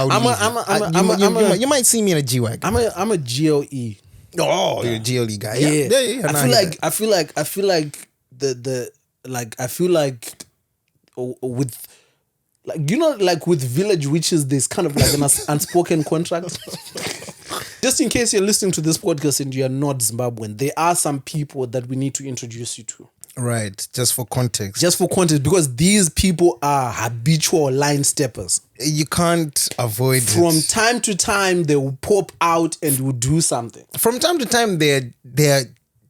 You might see me in a G-Wagon. I'm a GLE. Oh, you're a GLE guy. Yeah. I feel like with like, you know, like with Village Witches, there's kind of like an unspoken contract. Just in case you're listening to this podcast and you're not Zimbabwean, there are some people that we need to introduce you to. Right, just for context. Because these people are habitual line steppers. You can't avoid it. From time to time, they will pop out and will do something. From time to time, they're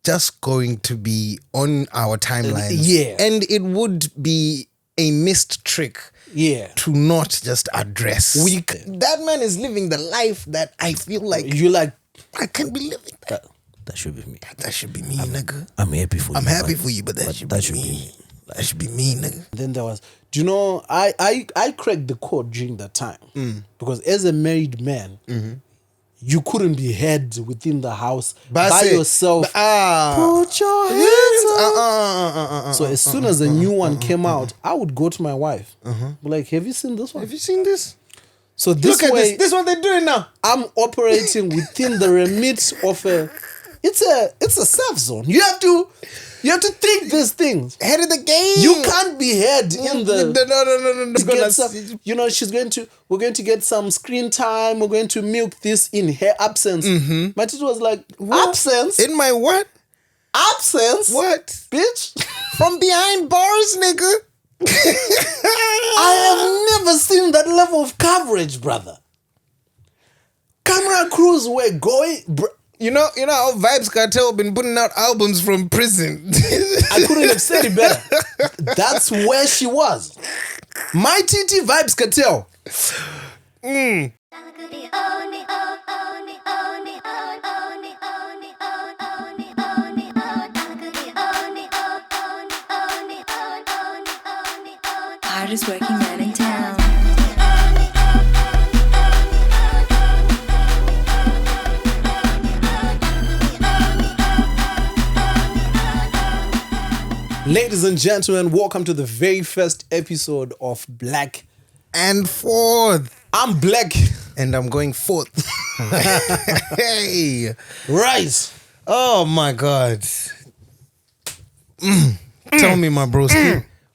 just going to be on our timeline. Yeah. And it would be a missed trick. Yeah. To not just address. That man is living the life that I feel like you like. I can't be living that. That should be me. That should be me, nigga. I'm happy for you. I'm happy for you, but that should be me. That should be me, nigga. Then there was, do you know, I cracked the code during that time. Because as a married man, you couldn't be head within the house by yourself. Put your hands up. So as soon as a new one came out, I would go to my wife. Be like, have you seen this one? Have you seen this? So this Look way, at this what they're doing now. I'm operating within the remit of a. It's a safe zone. You have to think these things. Head of the game. You can't be head in the. No. You know, we're going to get some screen time. We're going to milk this in her absence. My teacher was like, what? Absence? In my what? Absence? What? Bitch? From behind bars, nigga. I have never seen that level of coverage, brother. Camera crews were going. You know how Vibes Cartel been putting out albums from prison. I couldn't have said it better. That's where she was. My TT Vibes Cartel. Hardest working man in town. Ladies and gentlemen, welcome to the very first episode of Black and Forth. I'm Black. And I'm going forth. Hey. Right. Oh my God. Tell me, my bros.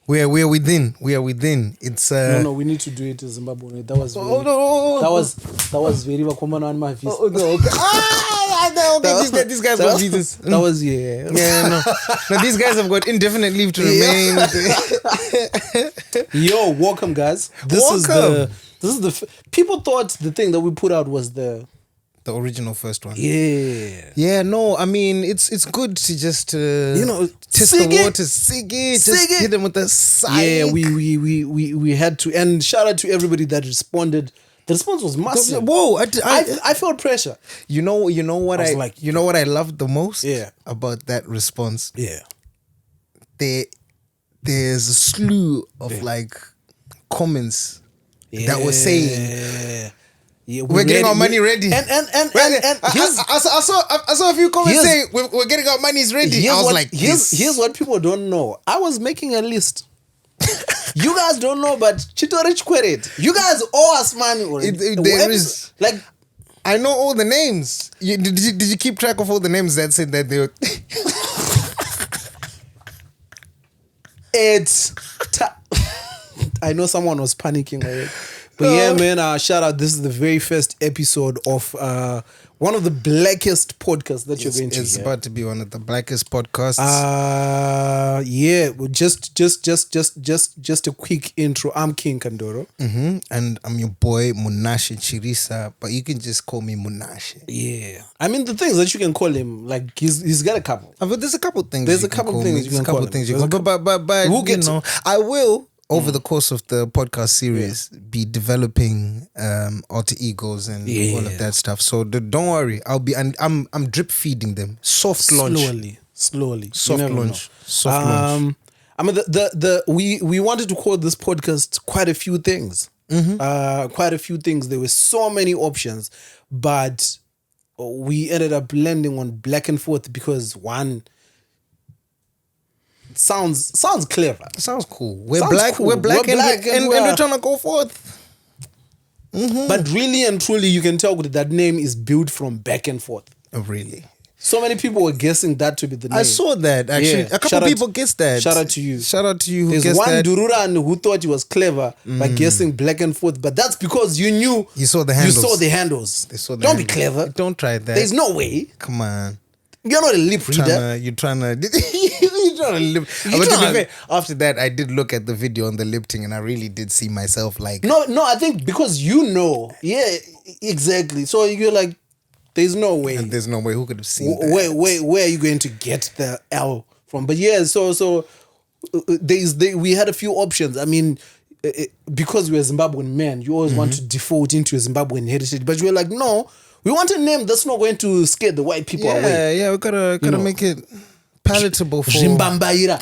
We are within. It's No, we need to do it in Zimbabwe. That was very, that was very wakomana on my face. Okay, these guys got Jesus. That was yeah. No, these guys have got indefinite leave to remain. Yo, welcome guys. This is the people thought the thing that we put out was the original first one. Yeah. No, I mean it's good to just test the waters, hit them with the side. Yeah, we had to, and shout out to everybody that responded. The response was massive. Whoa, I felt pressure. You know what I loved the most about that response? Yeah. There's a slew of like comments that were saying we're getting our money ready. And I saw a few comments saying we're getting our money's ready. I was here's what people don't know. I was making a list. You guys don't know, but Chitorich queried. You guys owe us money already. There is like, I know all the names. Did you keep track of all the names that said that they were? I know someone was panicking already. But yeah, man, shout out. This is the very first episode of one of the blackest podcasts that you're going to hear. It's about to be one of the blackest podcasts. Yeah, well, just a quick intro. I'm King Kandoro. And I'm your boy, Munashe Chirisa, but you can just call me Munashe. Yeah. I mean, the things that you can call him, like, he's got a couple. But there's a couple things. There's a couple things you can call him. But we'll get to. I will, over the course of the podcast series, be developing alter egos and all of that stuff. So don't worry, I'm drip feeding them. Soft launch. Slowly. Soft launch. I mean, we wanted to call this podcast quite a few things. Quite a few things. There were so many options, but we ended up landing on Black and Forth because one. Sounds clever. Sounds cool. We're black and we're trying to go forth. But really and truly, you can tell that name is built from back and forth. Oh, really? So many people were guessing that to be the name. I saw that actually. Yeah. A couple people guessed that. Shout out to you. Shout out to you who There's guessed one that. Dururan who thought he was clever by guessing black and forth, but that's because you knew You saw the handles. You saw the handles. They saw the Don't handles. be clever. Don't try that. There's no way. Come on. You're not a lip reader. You're trying to lip. But to be fair, after that, I did look at the video on the lip thing, and I really did see myself like. No, I think because you know. Yeah, exactly. So you're like, there's no way. And there's no way who could have seen that. Where are you going to get the L from? But yeah, so we had a few options. I mean, because we're Zimbabwean men, you always want to default into a Zimbabwean heritage. But you were like, no, we want a name that's not going to scare the white people away. Yeah, we gotta make it palatable for Zimbabweira.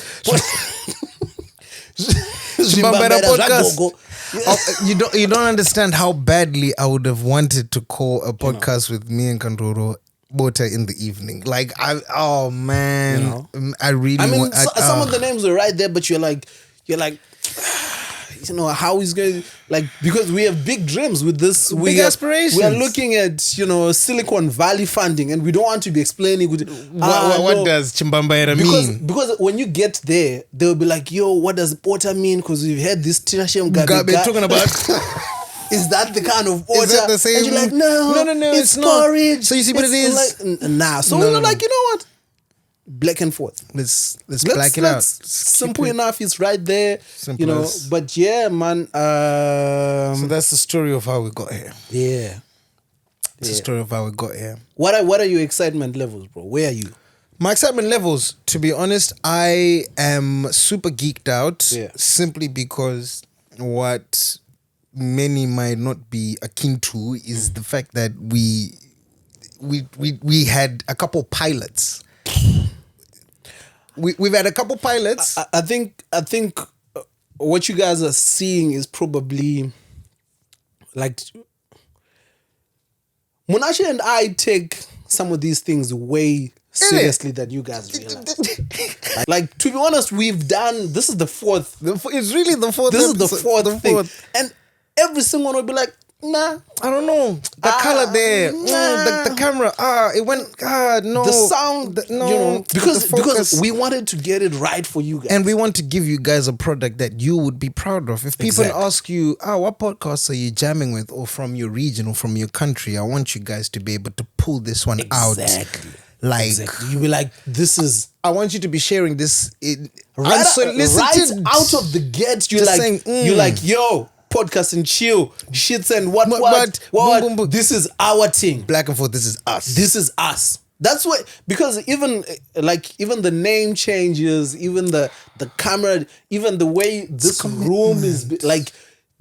Zimbabweira podcast. You don't understand how badly I would have wanted to call a podcast with me and Kandoro Bota in the evening. Like I really. I mean, some of the names were right there, but you're like, how is going because we have big dreams with this. Big aspirations. We are looking at Silicon Valley funding, and we don't want to be explaining what does Chimbambaira mean? Because when you get there, they'll be like, "Yo, what does Bota mean?" Because we've had this Tirashem Gabe talking about. Is that the kind of Bota? Is that the same? And you're like, no, it's porridge. Not. So you see what it is? So we were like, you know what? Black and forth. Let's black it out. Simple enough. It's right there. Simple But yeah, man. So that's the story of how we got here. Yeah. It's the story of how we got here. What are your excitement levels, bro? Where are you? My excitement levels, to be honest, I am super geeked out. Simply because what many might not be akin to is the fact that we had a couple pilots. We've had a couple pilots. I think what you guys are seeing is probably like Munashe and I take some of these things way seriously than you guys realize. Like, to be honest, we've done, this is the fourth. It's really the fourth. This is the fourth thing. And every single one will be like, nah, I don't know. The color there, the camera, it went, no. The sound, no. Because we wanted to get it right for you guys. And we want to give you guys a product that you would be proud of. If people ask you, what podcasts are you jamming with, or from your region or from your country, I want you guys to be able to pull this one out. You be like, this is. I want you to be sharing this right out of the gate. You're like, saying, you're like, yo, podcast and chill, shits and what? Boom, boom. This is our thing. Black and forth. This is us. This is us. That's what, because even the name changes, even the camera, even the way this room is like.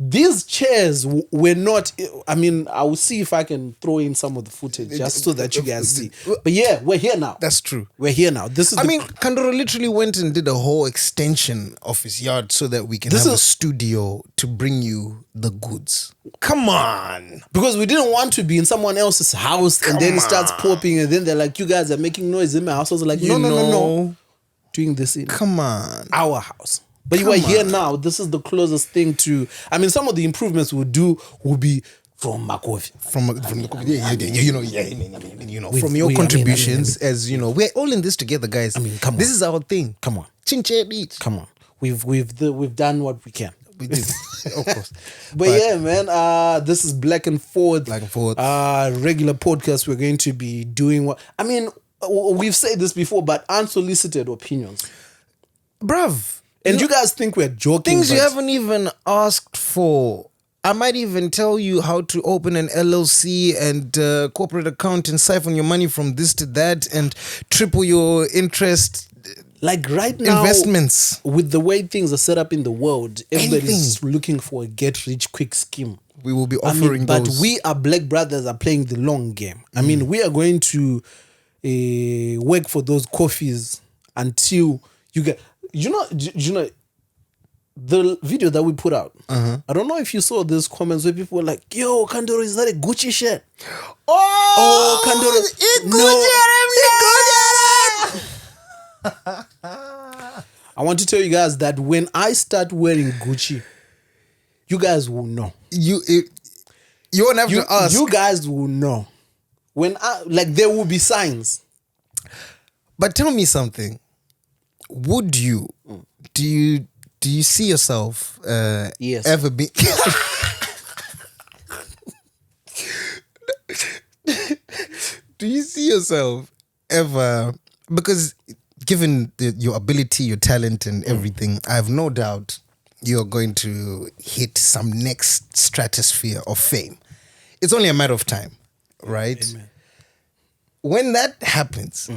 These chairs were not. I mean, I will see if I can throw in some of the footage just so that you guys see. But yeah, we're here now. That's true. We're here now. This is. Kandoro literally went and did a whole extension of his yard so that we can have a studio to bring you the goods. Come on, because we didn't want to be in someone else's house and then it starts popping and then they're like, "You guys are making noise in my house." I was like, "No, doing this in our house." But you are here now. This is the closest thing to. I mean, some of the improvements we'll do will be from Makovi. From your contributions, as you know, we're all in this together, guys. I mean, come on. This is our thing. Come on, Chinche Beach. Come on. We've done what we can. We did, of course. But yeah, man. This is Black and Forth. Regular podcast. We're going to be doing what. I mean, we've said this before, but unsolicited opinions, bruv. And you guys think we're joking. Things you haven't even asked for. I might even tell you how to open an LLC and corporate account and siphon your money from this to that and triple your interest. Like right now, investments. With the way things are set up in the world, everybody's looking for a get-rich-quick scheme. We will be offering those. But we are black brothers are playing the long game. I mean, we are going to work for those coffees until you get... You know, the video that we put out, I don't know if you saw these comments where people were like, yo, Kandoro, is that a Gucci shirt? Oh, Kandoro. I want to tell you guys that when I start wearing Gucci, you guys will know. You won't have to ask. You guys will know. There will be signs. But tell me something. Would you? Do you see yourself Yes. ever be? Do you see yourself ever? Because given your ability, your talent, and everything, I have no doubt you're going to hit some next stratosphere of fame. It's only a matter of time, right? Amen. When that happens,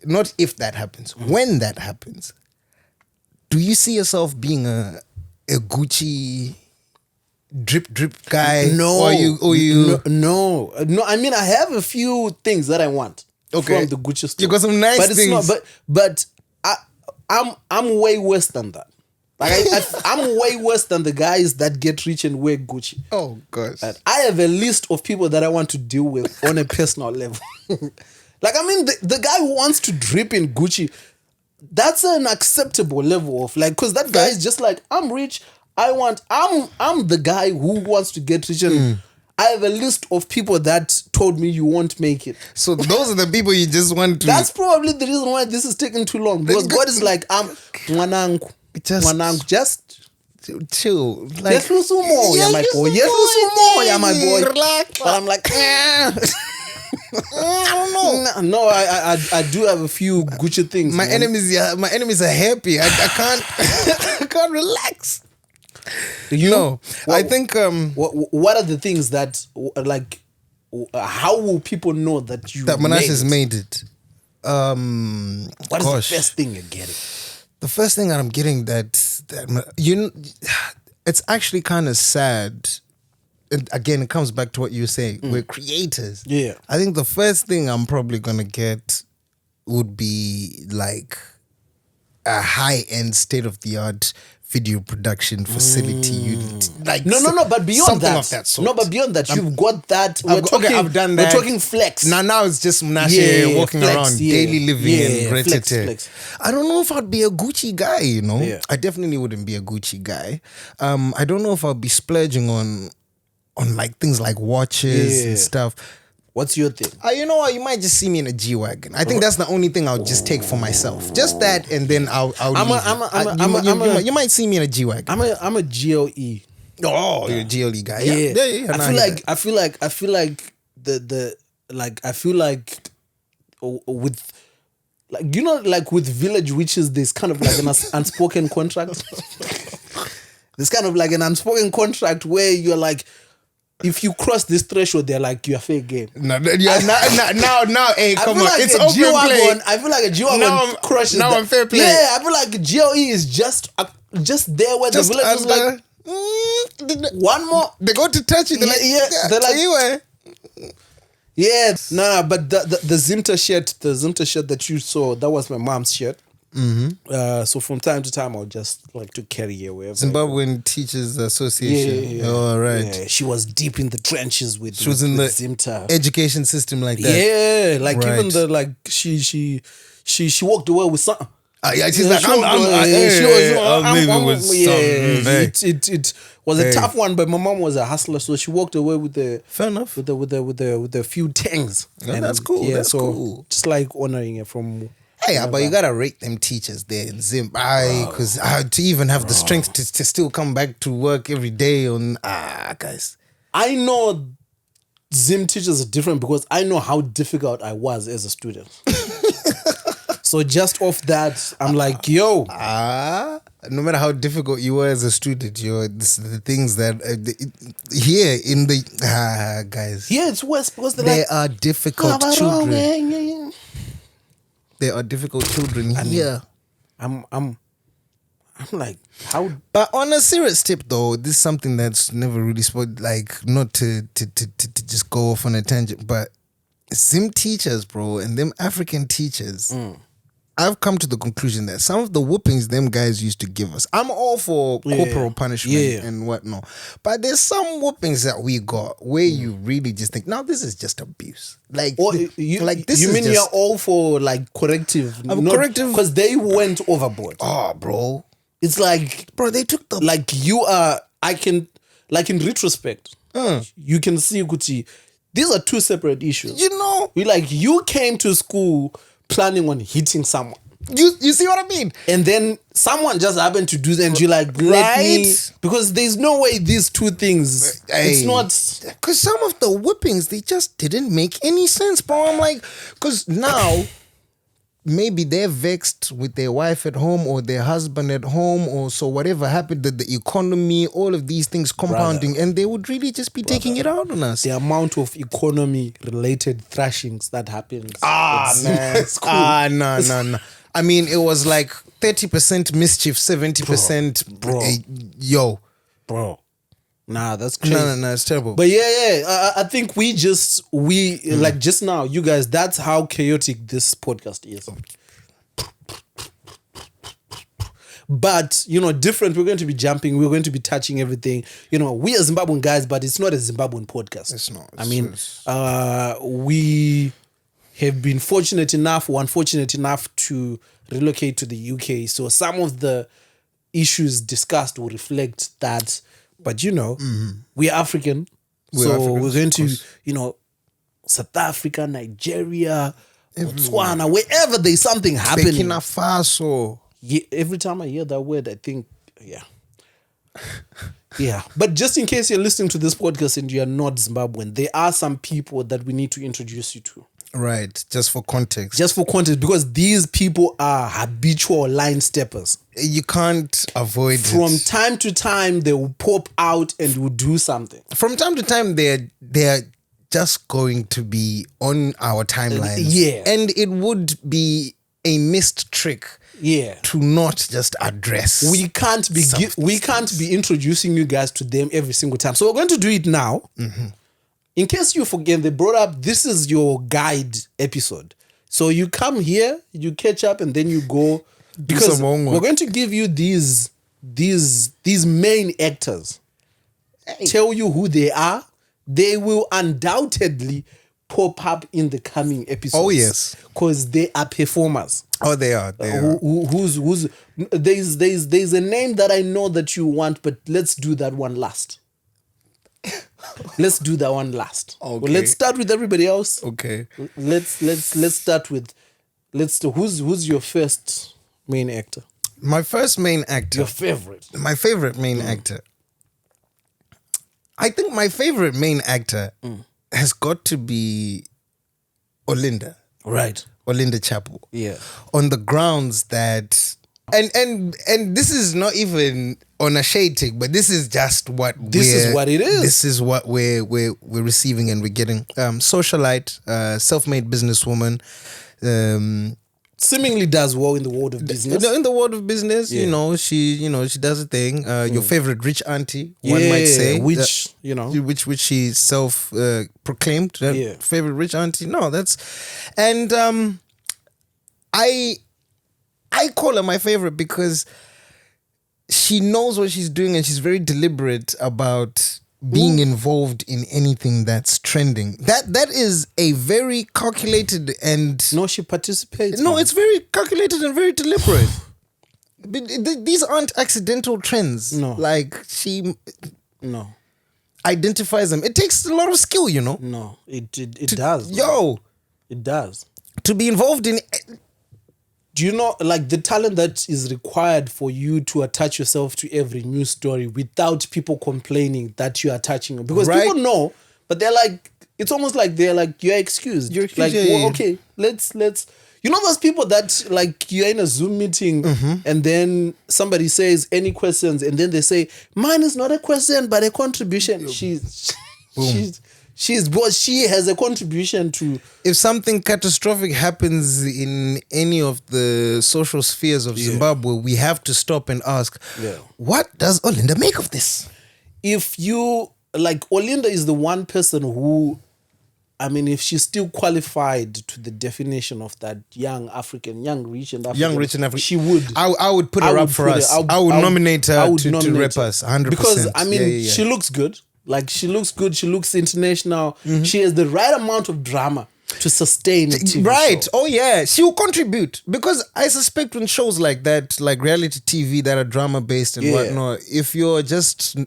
not if that happens, when that happens, do you see yourself being a Gucci drip guy? No. Or you No. I mean, I have a few things that I want from the Gucci store. You got some nice things. But I'm way worse than that. Like I'm way worse than the guys that get rich and wear Gucci. Oh gosh. I have a list of people that I want to deal with on a personal level. Like, I mean, the guy who wants to drip in Gucci, that's an acceptable level of like, because that guy is just like, I'm rich. I'm the guy who wants to get rich, and I have a list of people that told me you won't make it. So those are the people you just want to. That's probably the reason why this is taking too long, because God is like, mwanangu, just chill. Like, yes, more, yeah, my boy. Yes, more, yeah, my boy. Relax. But I'm like, I don't know. No, I do have a few Gucci things. My enemies are happy. I can't I can't relax. I think what are the things that like how will people know that Munashe has made it? What is the first thing you're getting? The first thing that I'm getting that it's actually kind of sad. And again, it comes back to what you were saying. We're creators. Yeah. I think the first thing I'm probably gonna get would be like a high-end, state-of-the-art video production facility. Like no, but beyond something that, of that sort. No, but beyond that, you've got that. I've done that. We're talking flex. Now it's just Munashe walking flex, around, daily living and flex. I don't know if I'd be a Gucci guy, you know. Yeah. I definitely wouldn't be a Gucci guy. I don't know if I'll be splurging on like things like watches and stuff. What's your thing? You know what? You might just see me in a G-Wagon. I think that's the only thing I'll just take for myself. Just that, and then I'll leave. You might see me in a G-Wagon. I'm a GLE. Oh, you're a GLE guy. Yeah. I feel like with like, you know, like with Village Witches, there's kind of like an unspoken contract. There's kind of like an unspoken contract where you're like, if you cross this threshold, they're like, you're fair game. Now, hey, come on. Like it's open play. I feel like a G-Wagon crushes now that. I'm fair play. Yeah, I feel like GLE is just there where Just the Village is like, one more. They go to touch it. They're like, yeah. No, but the Zimta shirt that you saw, that was my mom's shirt. Mm-hmm. So from time to time, I'll just like to carry her wherever. Zimbabwean Teachers Association. Yeah. Oh, right. Yeah, she was deep in the trenches with. She was in the Zimta education system like that. Yeah, like even the like she walked away with something. She's like, I'm leaving with something. It was a tough one, but my mom was a hustler, so she walked away with the fair enough with a few tangs. And that's cool. Yeah, that's so cool. Just like honoring it from. Hey, but you gotta rate them teachers there in Zim, because to even have the strength to still come back to work every day on guys. I know Zim teachers are different because I know how difficult I was as a student. So just off that, I'm like, yo. No matter how difficult you were as a student, this are the things that here in the guys. Yeah, it's worse because they are difficult children. They are difficult children here. I'm like, how? But on a serious tip, though, this is something that's never really spoke. Like, not to just go off on a tangent, but Zim teachers, bro, and them African teachers. I've come to the conclusion that some of the whoopings them guys used to give us, I'm all for corporal punishment and whatnot, but there's some whoopings that we got where you really just think, now this is just abuse. Like, you mean you're all for like corrective? Corrective because they went overboard. Oh, bro, it's like, bro, they took the like you are. I can, like in retrospect, you can see Kuti. These are two separate issues. You know, you came to school planning on hitting someone. You see what I mean? And then someone just happened to do that, and you're like, let me, because there's no way these two things. It's not, because some of the whippings, they just didn't make any sense, bro. I'm like, because now maybe they're vexed with their wife at home or their husband at home, or so whatever happened, the economy, all of these things compounding, and they would really just be taking it out on us. The amount of economy-related thrashings that happens. Man. It's cool. No. I mean, it was like 30% mischief, 70% yo. Bro. Nah, that's crazy. No, it's terrible. But I think we like just now, you guys, that's how chaotic this podcast is. But, different. We're going to be jumping. We're going to be touching everything. We are Zimbabwean guys, but it's not a Zimbabwean podcast. It's not. We have been unfortunate enough to relocate to the UK. So some of the issues discussed will reflect that. But, we're African. We're going to, South Africa, Nigeria, Botswana, wherever there's something happening. Burkina Faso. Yeah, every time I hear that word, I think, yeah. But just in case you're listening to this podcast and you're not Zimbabwean, there are some people that we need to introduce you to. Right, just for context. Because these people are habitual line steppers. You can't avoid From it. time to time, they will pop out and will do something. From time to time, they're just going to be on our timelines. And it would be a missed trick. To not just address. We can't be introducing you guys to them every single time. So we're going to do it now. Mm-hmm. In case you forget, they brought up, this is your guide episode. So you come here, you catch up, and then you go, because we're going to give you these main actors. Tell you who they are. They will undoubtedly pop up in the coming episodes. Oh yes, because they are performers. Oh, they are. Who's there's a name that I know that you want, but let's do that one last. Let's do that one last. Okay. Well, let's start with everybody else. Okay. Let's start with who's your first main actor? My first main actor. Your favorite. My favorite main actor. I think my favorite main actor has got to be Olinda. Right. Olinda Chapel. Yeah. On the grounds that and this is not even on a shade take, but this is just what it is. This is what we're receiving and we're getting. Socialite, self-made businesswoman, seemingly does well in the world of business. In the world of business, she does a thing. Your favorite rich auntie, one might say, which she self proclaimed favorite rich auntie. No, that's and I call her my favorite because she knows what she's doing and she's very deliberate about being involved in anything that's trending. That is a very calculated and... No, she participates. No, it's very calculated and very deliberate. These aren't accidental trends. No. Like, she... No. Identifies them. It takes a lot of skill, No, it does. Yo! It does. To be involved in... Do you know, like, the talent that is required for you to attach yourself to every news story without people complaining that you are attaching them? Because people know, but they're like, it's almost like they're like, you're excused. You're excused. Like, well, okay, let's. You know those people that, like, you're in a Zoom meeting and then somebody says any questions and then they say, mine is not a question but a contribution. She has a contribution to... If something catastrophic happens in any of the social spheres of Zimbabwe, we have to stop and ask, what does Olinda make of this? If you... Like, Olinda is the one person who... I mean, if she's still qualified to the definition of that young rich and African, she would. I would put her up for us. I would nominate her to rep us 100%. Because, I mean, she looks good. Like, she looks good. She looks international. She has the right amount of drama to sustain a TV show. Oh, yeah. She will contribute. Because I suspect when shows like that, like reality TV that are drama-based and whatnot, if you're just...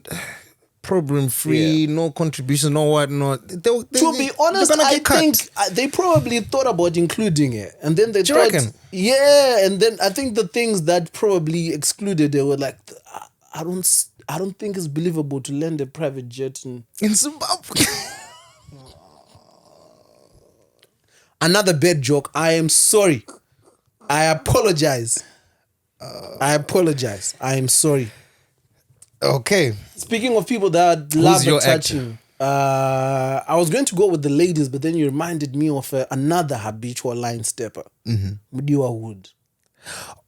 problem free, no contribution, no whatnot. To be honest, I think they probably thought about including it, and then they thought, yeah, and then I think the things that probably excluded, they were like, I don't think it's believable to land a private jet in Zimbabwe. Another bad joke. I am sorry. I apologize. I am sorry. Okay. Speaking of people that love touching, I was going to go with the ladies, but then you reminded me of another habitual line stepper, Mudiwa Wood.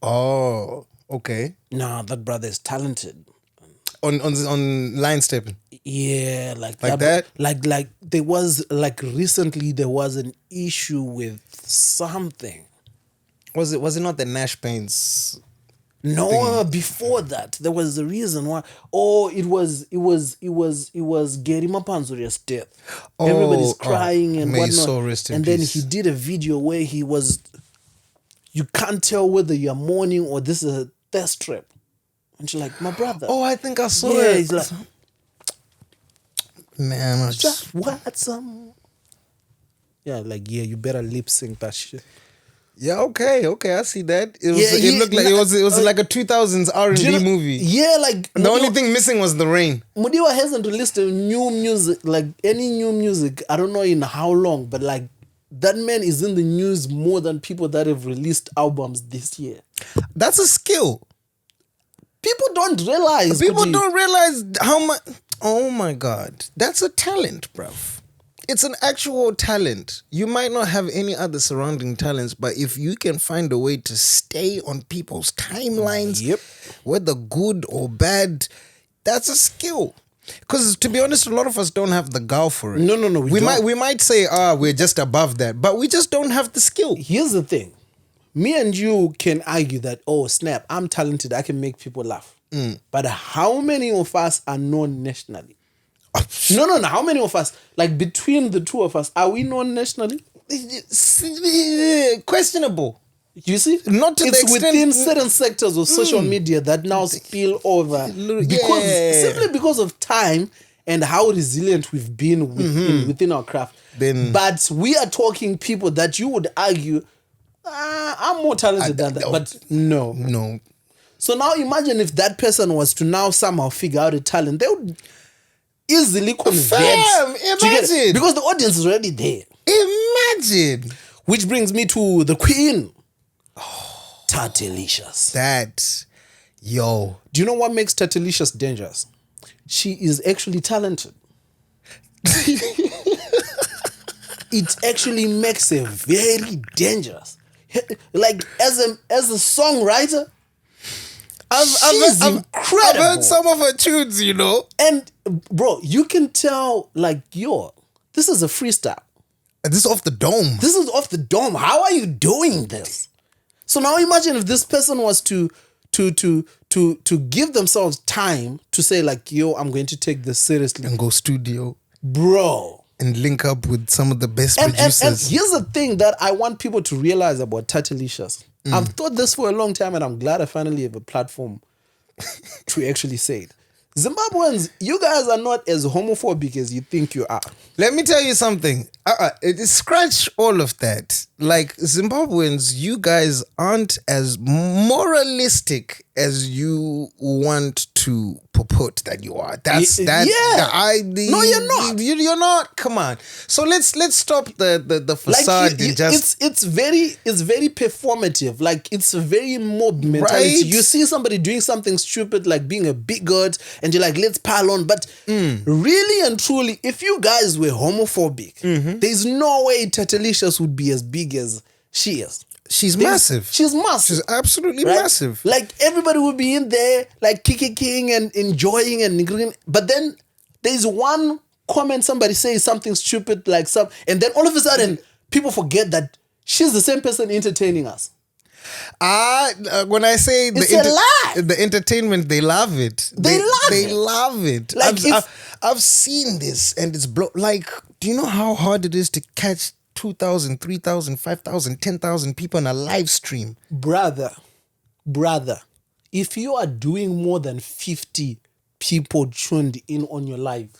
Oh, okay. Nah, that brother is talented. On line stepping. Yeah, like that. Like there was recently there was an issue with something. Was it not the Nash Paints? No, thing? Before that there was a reason why. Oh, it was Gary Mapanzuria's death. Everybody's crying and whatnot. So rest in peace. Then he did a video where he was. You can't tell whether you're mourning or this is a thirst trap. And she's like, my brother. Oh, I think I saw it. Yeah, he's like, man, just what some. Yeah, like you better lip sync that shit. Yeah, okay, I see that. It looked like it was like a 2000s R&B movie. Yeah, like the only thing missing was the rain. Mudiwa hasn't released a new music, like any new music. I don't know in how long, but like that man is in the news more than people that have released albums this year. That's a skill. People don't realize. People don't realize how much. Oh my God, that's a talent, bruv. It's an actual talent. You might not have any other surrounding talents, but if you can find a way to stay on people's timelines, whether good or bad, that's a skill. Because to be honest, a lot of us don't have the gall for it. No. We might say, we're just above that, but we just don't have the skill. Here's the thing. Me and you can argue that, oh, snap, I'm talented. I can make people laugh. But how many of us are known nationally? No. How many of us, like between the two of us, are we known nationally? Questionable. You see? Not to the extent. It's within certain sectors of social media that now spill over. Simply because of time and how resilient we've been within our craft. But we are talking people that you would argue, I'm more talented than that. But no. So now imagine if that person was to now somehow figure out a talent. They would easily convince. Imagine. Because the audience is already there. Imagine. Which brings me to the queen. Tatilicious. Do you know what makes Tatilicious dangerous? She is actually talented. It actually makes her very dangerous. Like as a songwriter, she's incredible. I've heard some of her tunes, you know. And bro, you can tell like, this is a freestyle. And this is off the dome. This is off the dome. How are you doing this? So now imagine if this person was to give themselves time to say like, I'm going to take this seriously. And go studio. Bro. And link up with some of the best producers. And here's the thing that I want people to realize about Tatilicious. I've thought this for a long time and I'm glad I finally have a platform to actually say it. Zimbabweans, you guys are not as homophobic as you think you are. Let me tell you something. Scratch all of that. Like, Zimbabweans, you guys aren't as moralistic as you want to purport that you are. No, you're not. You're not. Come on. So let's stop the facade and just. It's very performative. Like, it's a very mob mentality. Right? You see somebody doing something stupid like being a bigot and you're like, let's pile on. But really and truly, if you guys were homophobic, there's no way Tatilicious would be as big as she is. She's massive. She's massive. She's absolutely massive. Like everybody would be in there, like kicking and enjoying and niggling. But then there's one comment somebody says something stupid like and then all of a sudden people forget that she's the same person entertaining us. When I say the entertainment, they love it. They love it. Like I've seen this and it's like, do you know how hard it is to catch 2,000, 3,000, 5,000, 10,000 people on a live stream? Brother, if you are doing more than 50 people tuned in on your live,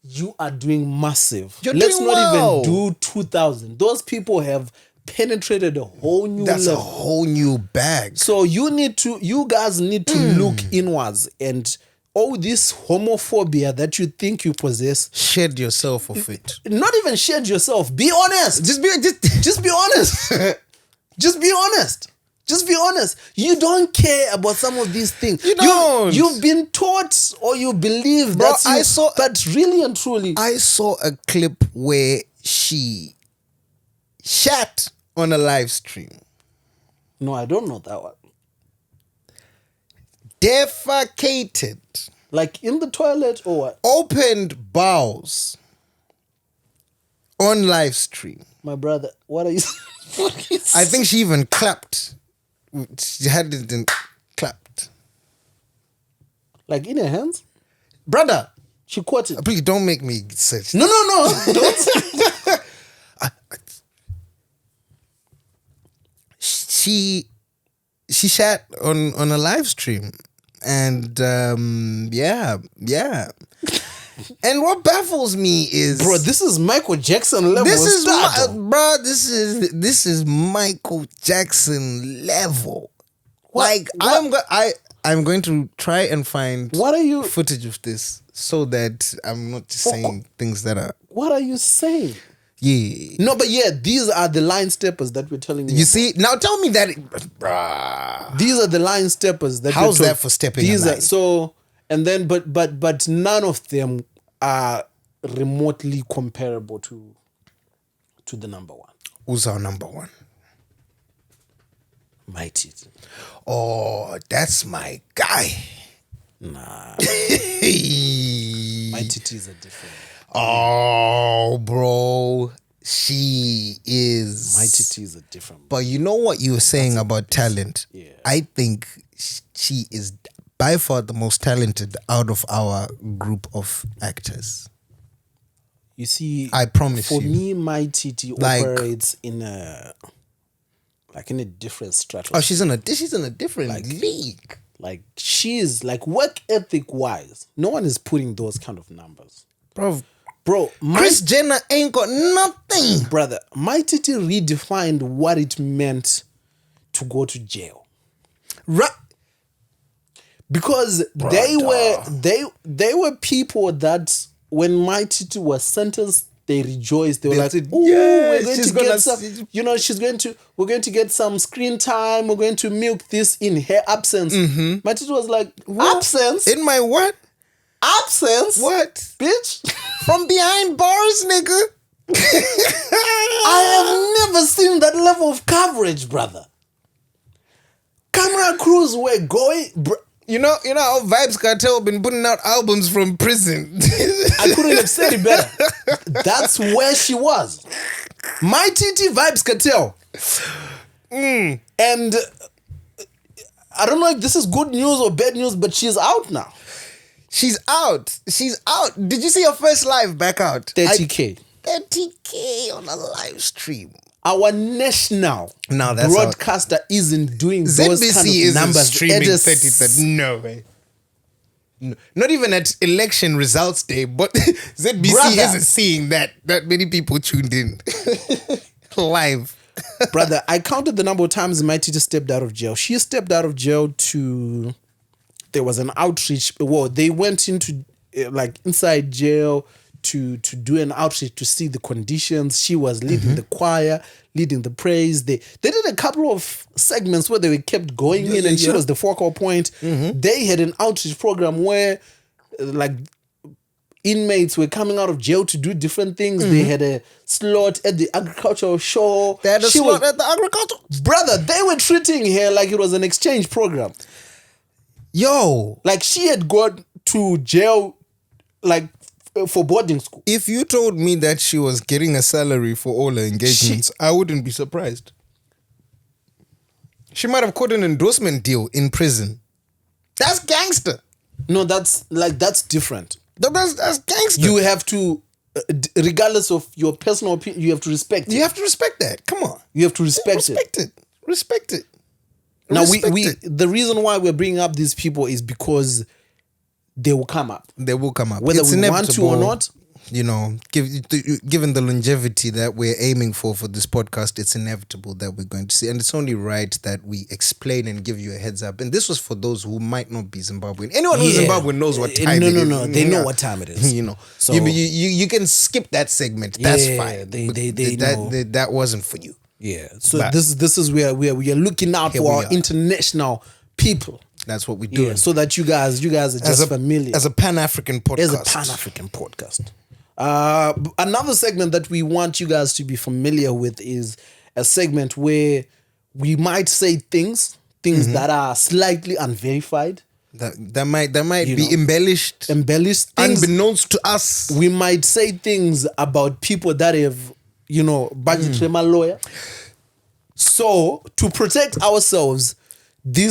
you are doing massive. You're Let's doing not well. even do 2,000. Those people have penetrated a whole new That's level. a whole new bag. So you guys need to look inwards and all this homophobia that you think you possess. Shed yourself of it. Not even shed yourself. Be honest. Just be honest. Just be honest. Just be honest. You don't care about some of these things. You don't. You've been taught or you believe Bro, that but really and truly. I saw a clip where she shat on a live stream. No, I don't know that one. Defecated. Like in the toilet or what? Opened bowels on live stream. My brother, what are you I think she even clapped. She had it in clapped. Like in her hands? Brother, She caught it. please don't make me search. No. Don't. She shat on a live stream. And yeah. And what baffles me is, Bro, this is Michael Jackson level. this is stardom. this is Michael Jackson level. What- I'm going to try and find What are you footage of this so that I'm not just saying things that are What are you saying? yeah. No, but yeah, these are the line steppers that we're telling you. You see, now tell me that bruh. These are the line steppers that How's we're that for stepping a These are line? so and then but none of them are remotely comparable to the number one. Who's our number one? Mighty. Oh, that's my guy. Nah. Hey. Mighty T's are different. Oh, bro. She is. Mighty T's are different. But you know what you were saying about talent? Yeah. I think she is by far the most talented out of our group of actors. You see, I promise for you. me, Mighty T Like- operates in a different stratosphere. Oh, she's in a different league. Like she's like work ethic wise, no one is putting those kind of numbers. Bro, Bro, Chris Jenner ain't got nothing. brother, Mighty T redefined what it meant to go to jail. Right. Because they were people that when Mighty T was sentenced, they rejoiced. They were like, said, "Ooh, "Yeah, we're going she's to get gonna some. see-" You know, we're going to get some screen time. We're going to milk this in her absence." Mighty T was like, "Absence? In my what? Absence? What? Bitch? From behind bars, nigga. I have never seen that level of coverage, brother. Camera crews were going. You know how Vibes Cartel been putting out albums from prison. I couldn't have said it better. That's where she was. Mighty T Vibes Cartel. And I don't know if this is good news or bad news, but she's out now. She's out. Did you see her first live back out? 30K. 30K on a live stream. Our national No, that's broadcaster isn't doing those ZBC kind of isn't numbers. streaming It is- 30. No way. No, not even at election results day, but ZBC Brother. isn't seeing that many people tuned in live. Brother, I counted the number of times Mighty T stepped out of jail. She stepped out of jail to... There was an outreach. Well, they went into like inside jail to do an outreach to see the conditions. She was leading the choir, leading the praise. They did a couple of segments where they kept going in, and she was the focal point. They had an outreach program where like inmates were coming out of jail to do different things. They had a slot at the agricultural show. They had a She slot was- at the agriculture. Brother, they were treating her like it was an exchange program. Yo, Like she had gone to jail like for boarding school. if you told me that she was getting a salary for all her engagements, I wouldn't be surprised. She might have caught an endorsement deal in prison. That's gangster. No, that's different. That's gangster. You have to, regardless of your personal opinion, you have to respect it. You have to respect that. Come on. You have to respect it. Respect it. Now Respect we it. the reason why we're bringing up these people is because they will come up. They will come up. Whether It's we want to or inevitable. not. You know, given the longevity that we're aiming for this podcast, it's inevitable that we're going to see. And it's only right that we explain and give you a heads up. And this was for those who might not be Zimbabwean. Anyone who's Zimbabwean knows what time it is. No. They know what time it is. You know, So you can skip that segment. That's fine. They that, know. that wasn't for you. Yeah. So But this is where we are looking out Here for we our are. international people. That's what we do. Yeah. So that you guys are just familiar. As a Pan-African podcast. As a Pan-African podcast. Another segment that we want you guys to be familiar with is a segment where we might say things that are slightly unverified. That might be embellished. Things, Unbeknownst to us. we might say things about people that have, budget trema lawyer. So to protect ourselves, do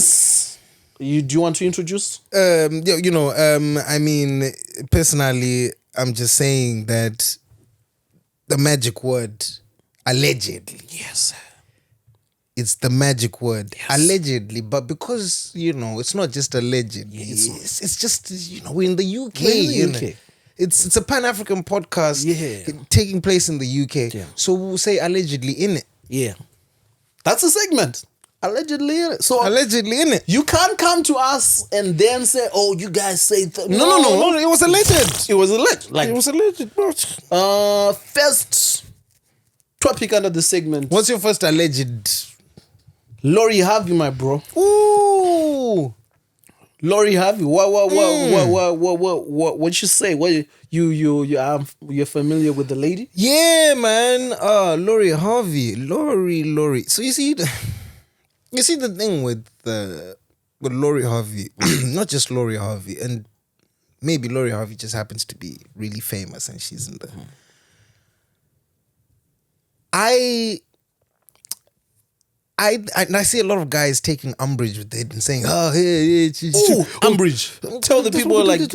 you want to introduce? I mean, personally, I'm just saying that the magic word, allegedly. Yes. It's the magic word, allegedly. But because, it's not just allegedly. It's just, we're in the UK. We're in the UK. It's a Pan-African podcast taking place in the UK. Yeah. So we'll say allegedly in it. Yeah. That's a segment. Allegedly in it. So Allegedly in it. you can't come to us and then say, "Oh, you guys say No, it was alleged. It was alleged. It was alleged, bro. First topic under the segment. What's your first alleged? Lori Harvey, my bro. Ooh. Lori Harvey. What you say? What you're familiar with the lady? Yeah, man. Lori Harvey. Lori. So you see the thing with Lori Harvey, not just Lori Harvey, and maybe Lori Harvey just happens to be really famous and she's in the. I see a lot of guys taking umbrage with it and saying, "Oh, hey, umbrage." Tell the people what's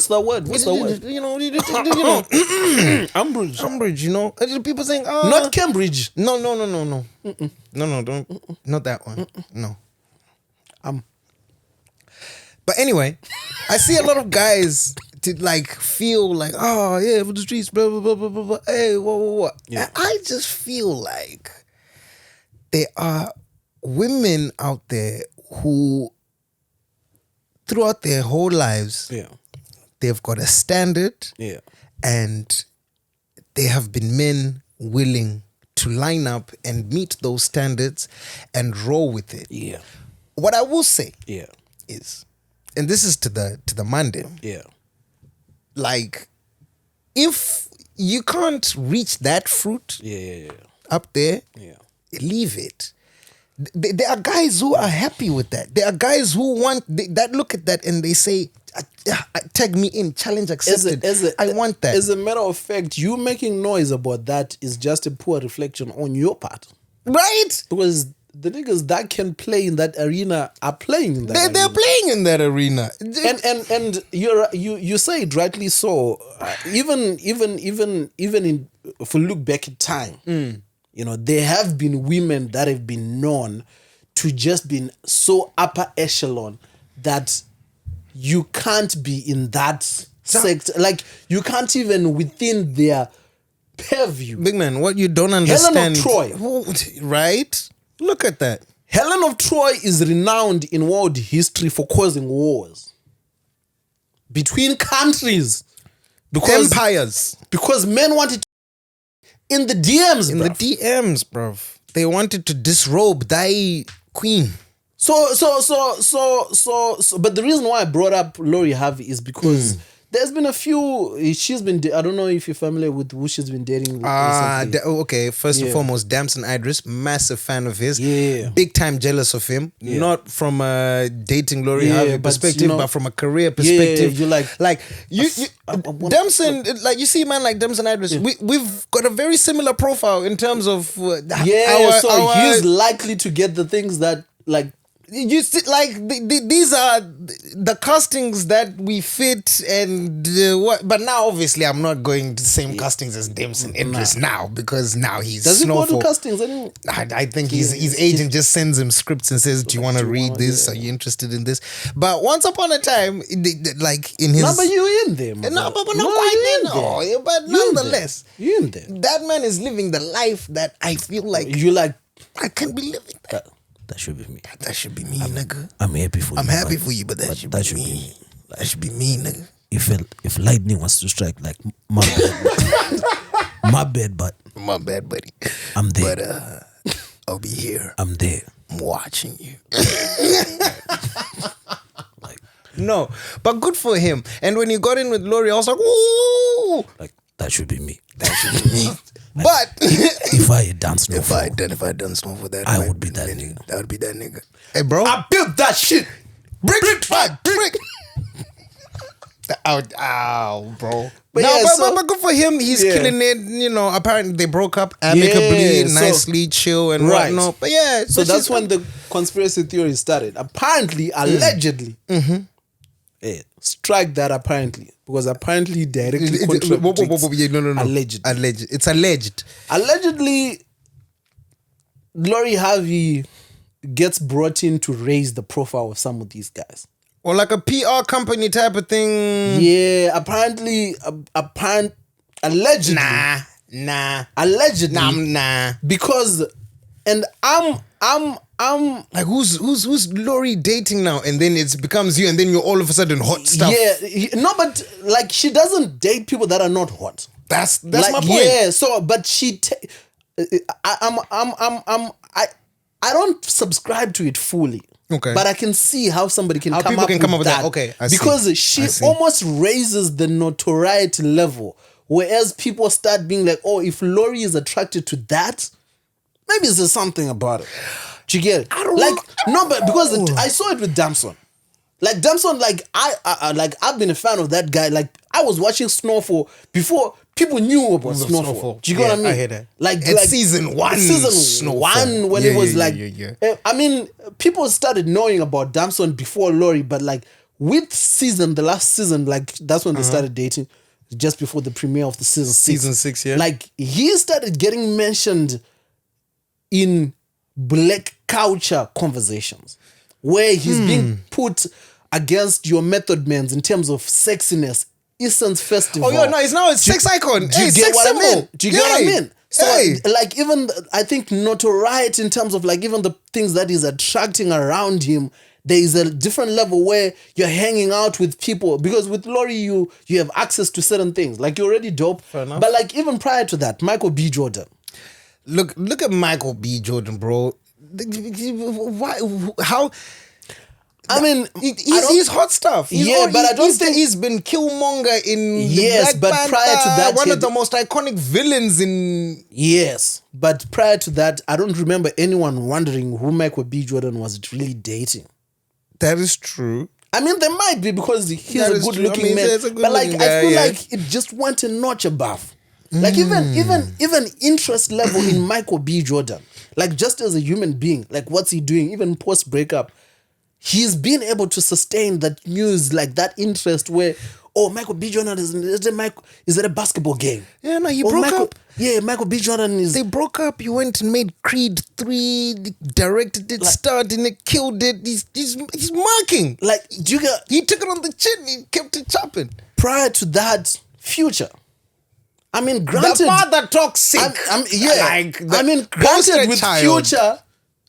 the word? What's the word? Umbrage. Umbrage. People saying, "Oh, Not Cambridge. No, no, don't, not that one. No. But anyway, I see a lot of guys to feel like, oh yeah, for the streets, blah blah blah blah blah. Hey, what? Yeah. I just feel like there are women out there who, throughout their whole lives, they've got a standard, and there have been men willing to line up and meet those standards and roll with it. Yeah. What I will say Yeah. is, and this is to the Monday, Yeah. if you can't reach that fruit up there, leave it. There are guys who are happy with that. There are guys who want that, look at that and they say, tag me in, challenge accepted. I want that. As a matter of fact, you making noise about that is just a poor reflection on your part. Right? Because the niggas that can play in that arena are playing in that arena. They're playing in that arena. And you say it rightly so. Even if we look back in time, there have been women that have been known to just been so upper echelon that you can't be in that sector. Like you can't even within their purview. Big man, what you don't understand. Helen of Troy. Right? Look at that. Helen of Troy is renowned in world history for causing wars between countries. Empires. Because men wanted to in the DMs, In bruv. the DMs, bruv. They wanted to disrobe thy queen. So, but the reason why I brought up Lori Harvey is because there's been a few. She's been. I don't know if you're familiar with who she's been dating with recently. Okay. First and foremost, Damson Idris, massive fan of his. Yeah. Big time jealous of him. Not from a dating Lori Harvey but, perspective, but from a career perspective. you Damson, you see, man, like Damson Idris. We've got a very similar profile in terms of he's likely to get the things that You see, like these are the castings that we fit, and what? But now, obviously, I'm not going to the same castings as Damson Idris now, because now he's. Does he go to Snowfall. castings anymore? I think his agent just sends him scripts and says, "Do you want to read this? Are you interested in this?" But once upon a time, like in his. No, but you in there, man. No, but not quite in. Oh, but nonetheless, you in there. that man is living the life that I feel like you like. I can't be living that. That should be me. That should be me, nigga. I'm happy for you. I'm happy for you, but that should be me. That should be me, nigga. If lightning wants to strike, like my bad, my bad, but my bad, buddy. I'm there. But I'll be here. I'm there. I'm watching you. No, but good for him. And when he got in with Lori, I was like, ooh, like that should be me. That should be me. Like, but if I had done Snowfall, if I had done Snowfall, that I would be that nigga. That would be that nigga. Hey, bro, I built that shit. Brick. Ow, bro. But but good for him. He's killing it. You know, apparently they broke up amicably, nicely, chill and whatnot. But yeah, so that's when the conspiracy theory started. Apparently, allegedly. Strike that apparently, because apparently directly contradicts no. Alleged. It's alleged. Allegedly, Lori Harvey gets brought in to raise the profile of some of these guys. Or like a PR company type of thing. Yeah, apparently, allegedly. Nah. Allegedly. Nah. Because, and I'm like who's Lori dating now, and then it becomes you, and then you're all of a sudden hot stuff. Yeah, no, but like she doesn't date people that are not hot. That's like, my point. Yeah, so but I don't subscribe to it fully. Okay, but I can see how somebody can come up with that. Okay, because she almost raises the notoriety level, whereas people start being like, oh, if Lori is attracted to that, maybe there's something about it. Do you get it? I don't like know. no, but because I saw it with Damson. Like Damson, like I've been a fan of that guy. Like I was watching Snowfall before people knew about Snowfall. Do you get what I mean? I hear that. Like season one, when it was like. I mean, people started knowing about Damson before Lori, but like with the last season, like that's when they started dating. Just before the premiere of the season 6. Season 6, yeah. Like he started getting mentioned in black culture conversations where he's being put against your Method Mans in terms of sexiness. Easton's Festival. Oh, no, he's now a sex icon. Do you get what I mean? Do you get what I mean? So, like, even I think notoriety in terms of like even the things that is attracting around him, there is a different level where you're hanging out with people, because with Lori you have access to certain things. Like you're already dope. Fair enough. But like even prior to that, Michael B. Jordan. Look at Michael B. Jordan, bro. Why? How? I mean, he's hot stuff. But I don't think he's been Killmonger in Yes, Black but Panther, prior to that, one of the most iconic villains in. Yes, but prior to that, I don't remember anyone wondering who Michael B. Jordan was really dating. That is true. I mean, there might be because he's a good-looking man, but like guy, I feel like it just went a notch above. Like even interest level in Michael B. Jordan, like just as a human being, like what's he doing? Even post breakup, he's been able to sustain that news, like that interest where, oh, Michael B. Jordan is it a basketball game? Yeah, no, he broke up. Yeah, Michael B. Jordan is. They broke up. He went and made Creed 3, directed it, starred in it, killed it. He's marking. Like, he took it on the chin. He kept it chopping. Prior to that, Future. I mean, granted, the father toxic. Granted,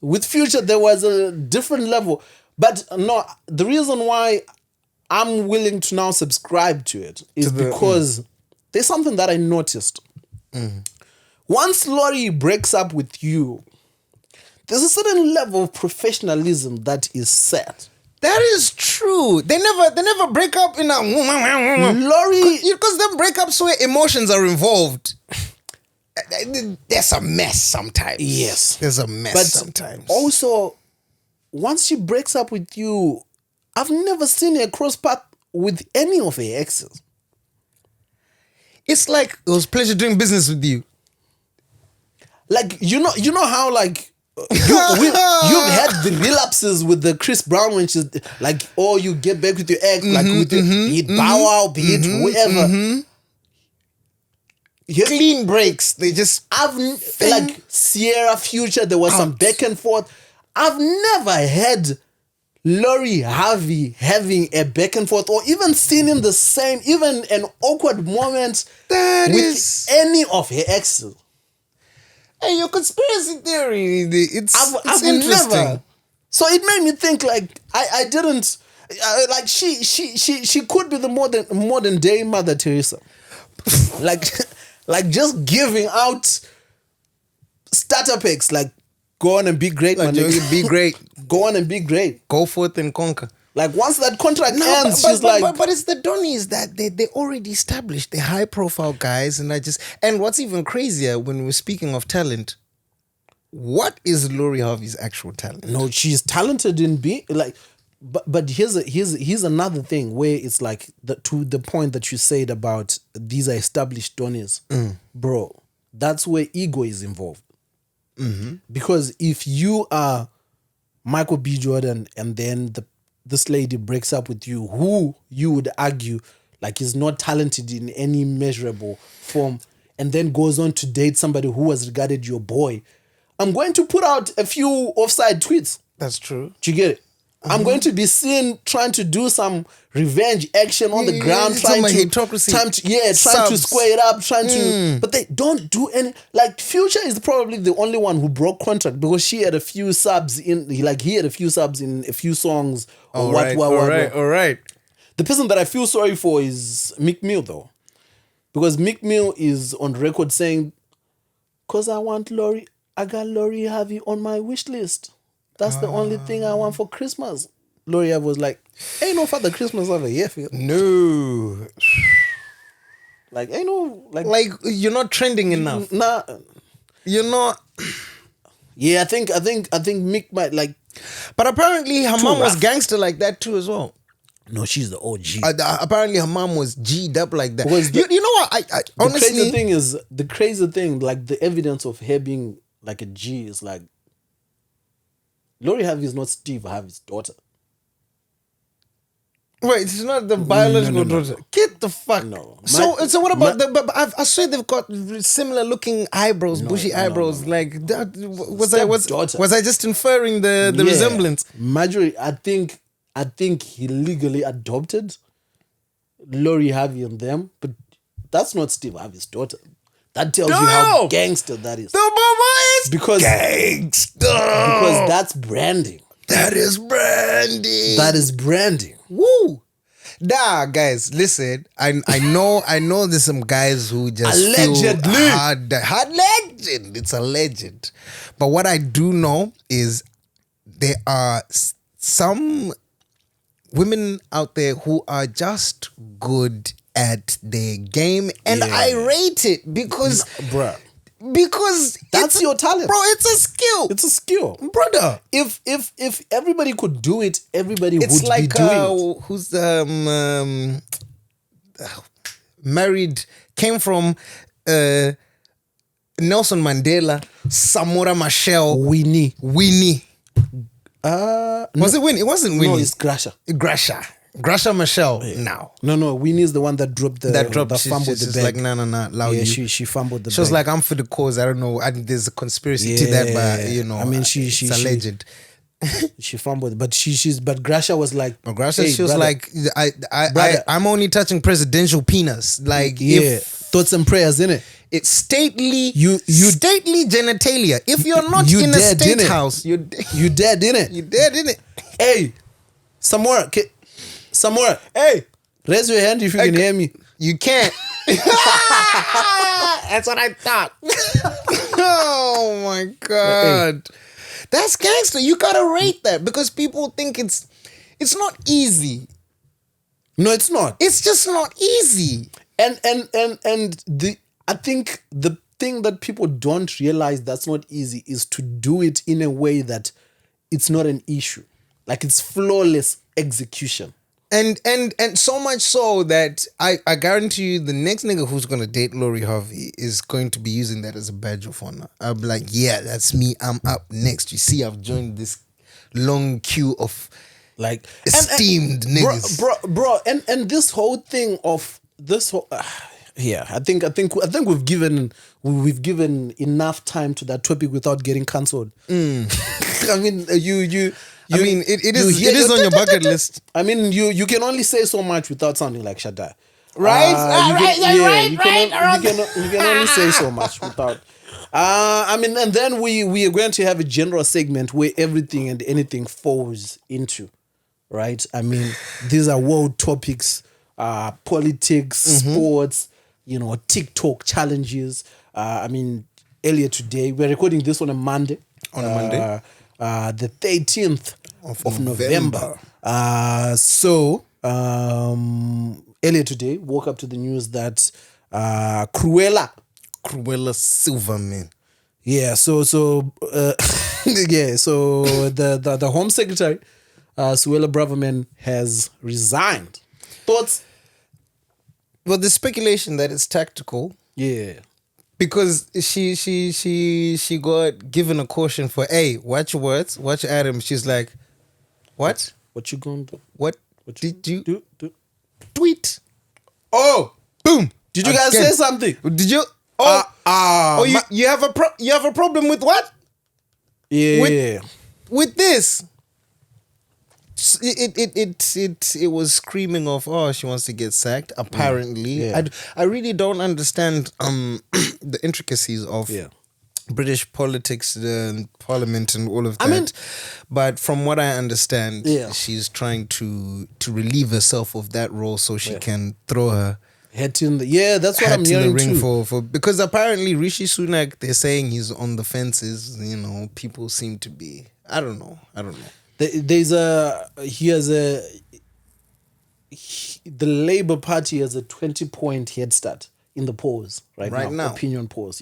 with Future, there was a different level. But no, the reason why I'm willing to now subscribe to it is because there's something that I noticed. Once Lori breaks up with you, there's a certain level of professionalism that is set. That is true. They never break up in a Lori, because them breakups where emotions are involved. There's a mess sometimes. Yes, there's a mess sometimes. Also, once she breaks up with you, I've never seen her cross path with any of her exes. It's like it was a pleasure doing business with you. Like you know how like you've had the relapses with the Chris Brown when she's like, oh, you get back with your ex, like with your, be it Bow Wow, be it whoever. Clean breaks. They just like Sierra Future. There was some back and forth. I've never had Lori Harvey having a back and forth, or even seen in the same, even an awkward moment with any of her exes. Hey, your conspiracy theory, it's interesting. Never. So it made me think like I didn't like she could be the modern day Mother Teresa, like just giving out starter packs like go on and be great, like, be great, go on and be great, go forth and conquer. Like once that contract ends, she's but it's the Donnies that they already established. They're high profile guys, and what's even crazier when we're speaking of talent, what is Lori Harvey's actual talent? No, she's talented in being like, but here's another thing where it's like to the point that you said about these are established Donnies, bro. That's where ego is involved. Because if you are Michael B. Jordan and then this lady breaks up with you, who you would argue like is not talented in any measurable form, and then goes on to date somebody who was regarded your boy, I'm going to put out a few offside tweets. That's true. Do you get it? I'm going to be seen trying to do some revenge action on the ground, trying to square it up, but they don't do any. Like Future is probably the only one who broke contract because she had a few subs in, like he had a few subs in a few songs. All right. The person that I feel sorry for is Meek Mill though, because Meek Mill is on record saying, "Cause I got Lori Harvey on my wish list. That's the only thing I want for Christmas." Lori Harvey was like, "Ain't no Father Christmas over here, Phil." No. Like, ain't no like you're not trending enough. Nah, you're not. Yeah, I think Mick might like. But apparently her mom was gangster like that too as well. No, she's the OG. Apparently her mom was G'd up like that. You know what? I honestly, the crazy thing, like the evidence of her being like a G is like, Lori Harvey is not Steve Harvey's daughter. Wait, it's not the biological daughter. Get the fuck. No. So what about I swear they've got similar looking eyebrows, bushy eyebrows. No. Like that was I just inferring the resemblance? Marjorie, I think he legally adopted Lori Harvey and them, but that's not Steve Harvey's daughter. That tells you how gangster that is. The mama is gangster. Because that's branding. That is branding. That is branding. Woo. Nah, guys, listen. I know there's some guys who just allegedly feel hard legend. It's a legend. But what I do know is there are some women out there who are just good at their game, and I rate it because because that's your talent, bro. It's a skill. It's a skill, brother. If everybody could do it, everybody would be doing it. Who's married, came from Nelson Mandela, Samora Machel, Winnie. Was it Winnie? It wasn't Winnie. No, it's Gracia Michelle. Now. No. Winnie is the one that dropped the fumbled the bag. Like no. Yeah, she fumbled the bag. She was like, I'm for the cause. I don't know. There's a conspiracy to that, but you know, I mean, she's alleged. She fumbled, but but Gracia was like, Gracia, she was like, I'm only touching presidential penis. Like, thoughts and prayers, innit? It's stately, stately genitalia. If you're not in a state house, you dead, innit? You dead, innit? Hey, Samora, hey, raise your hand if you can hear me. You can't. That's what I thought. Oh my God. Hey. That's gangster. You gotta rate that because people think it's not easy. No, it's not. It's just not easy. And I think the thing that people don't realize that's not easy is to do it in a way that it's not an issue. Like it's flawless execution. And so much so that I guarantee you the next nigga who's gonna date Lori Harvey is going to be using that as a badge of honor. I'll be like, yeah, that's me. I'm up next. You see, I've joined this long queue of like esteemed niggas. Bro, and this whole thing of this whole yeah, I think we've given enough time to that topic without getting cancelled. I mean, it is on your bucket list. I mean, you can only say so much without sounding like Shaddai. Right? You can only say so much without. I mean, and then we are going to have a general segment where everything and anything falls into, right? I mean, these are world topics, politics, sports, TikTok challenges. I mean, earlier today, we're recording this on a Monday. The 13th of November. So earlier today, woke up to the news that Cruella Silverman. Yeah, so yeah, so the Home Secretary, Suella Braverman, has resigned. Thoughts? Well, the speculation that it's tactical. Yeah. Because she got given a caution for, hey, watch your words, watch your Adam. She's like, what? What you gonna do? What did you do? tweet? Oh, boom! Did you guys say something? Did you? You have a problem with what? Yeah. With this. It was screaming of, oh, she wants to get sacked. Apparently, I really don't understand the intricacies of British politics, the parliament, and all of that. But from what I understand, she's trying to relieve herself of that role so she can throw her head in the that's what I'm hearing in the ring too. for because apparently Rishi Sunak, they're saying he's on the fences. People seem to be. I don't know. The Labour Party has a 20-point head start in the polls right now. Opinion polls,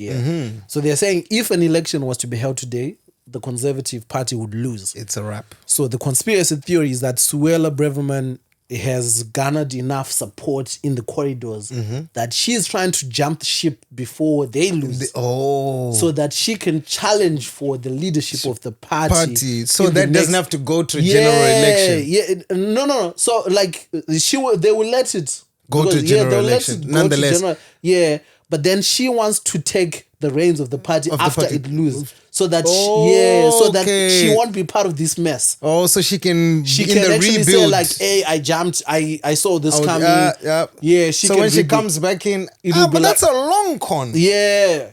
So they're saying if an election was to be held today, the Conservative Party would lose. It's a wrap. So the conspiracy theory is that Suella Braverman has garnered enough support in the corridors that she's trying to jump the ship before they lose. So that she can challenge for the leadership of the party. So that doesn't have to go to a general election. Yeah, no. So like they will let it go to general election. Nonetheless. But then she wants to take the reins of the party after it loses, so that she won't be part of this mess. Oh, so she can actually rebuild. Say like, hey, I jumped, I saw this coming. Yeah. So when she comes back in, but that's a long con. Yeah.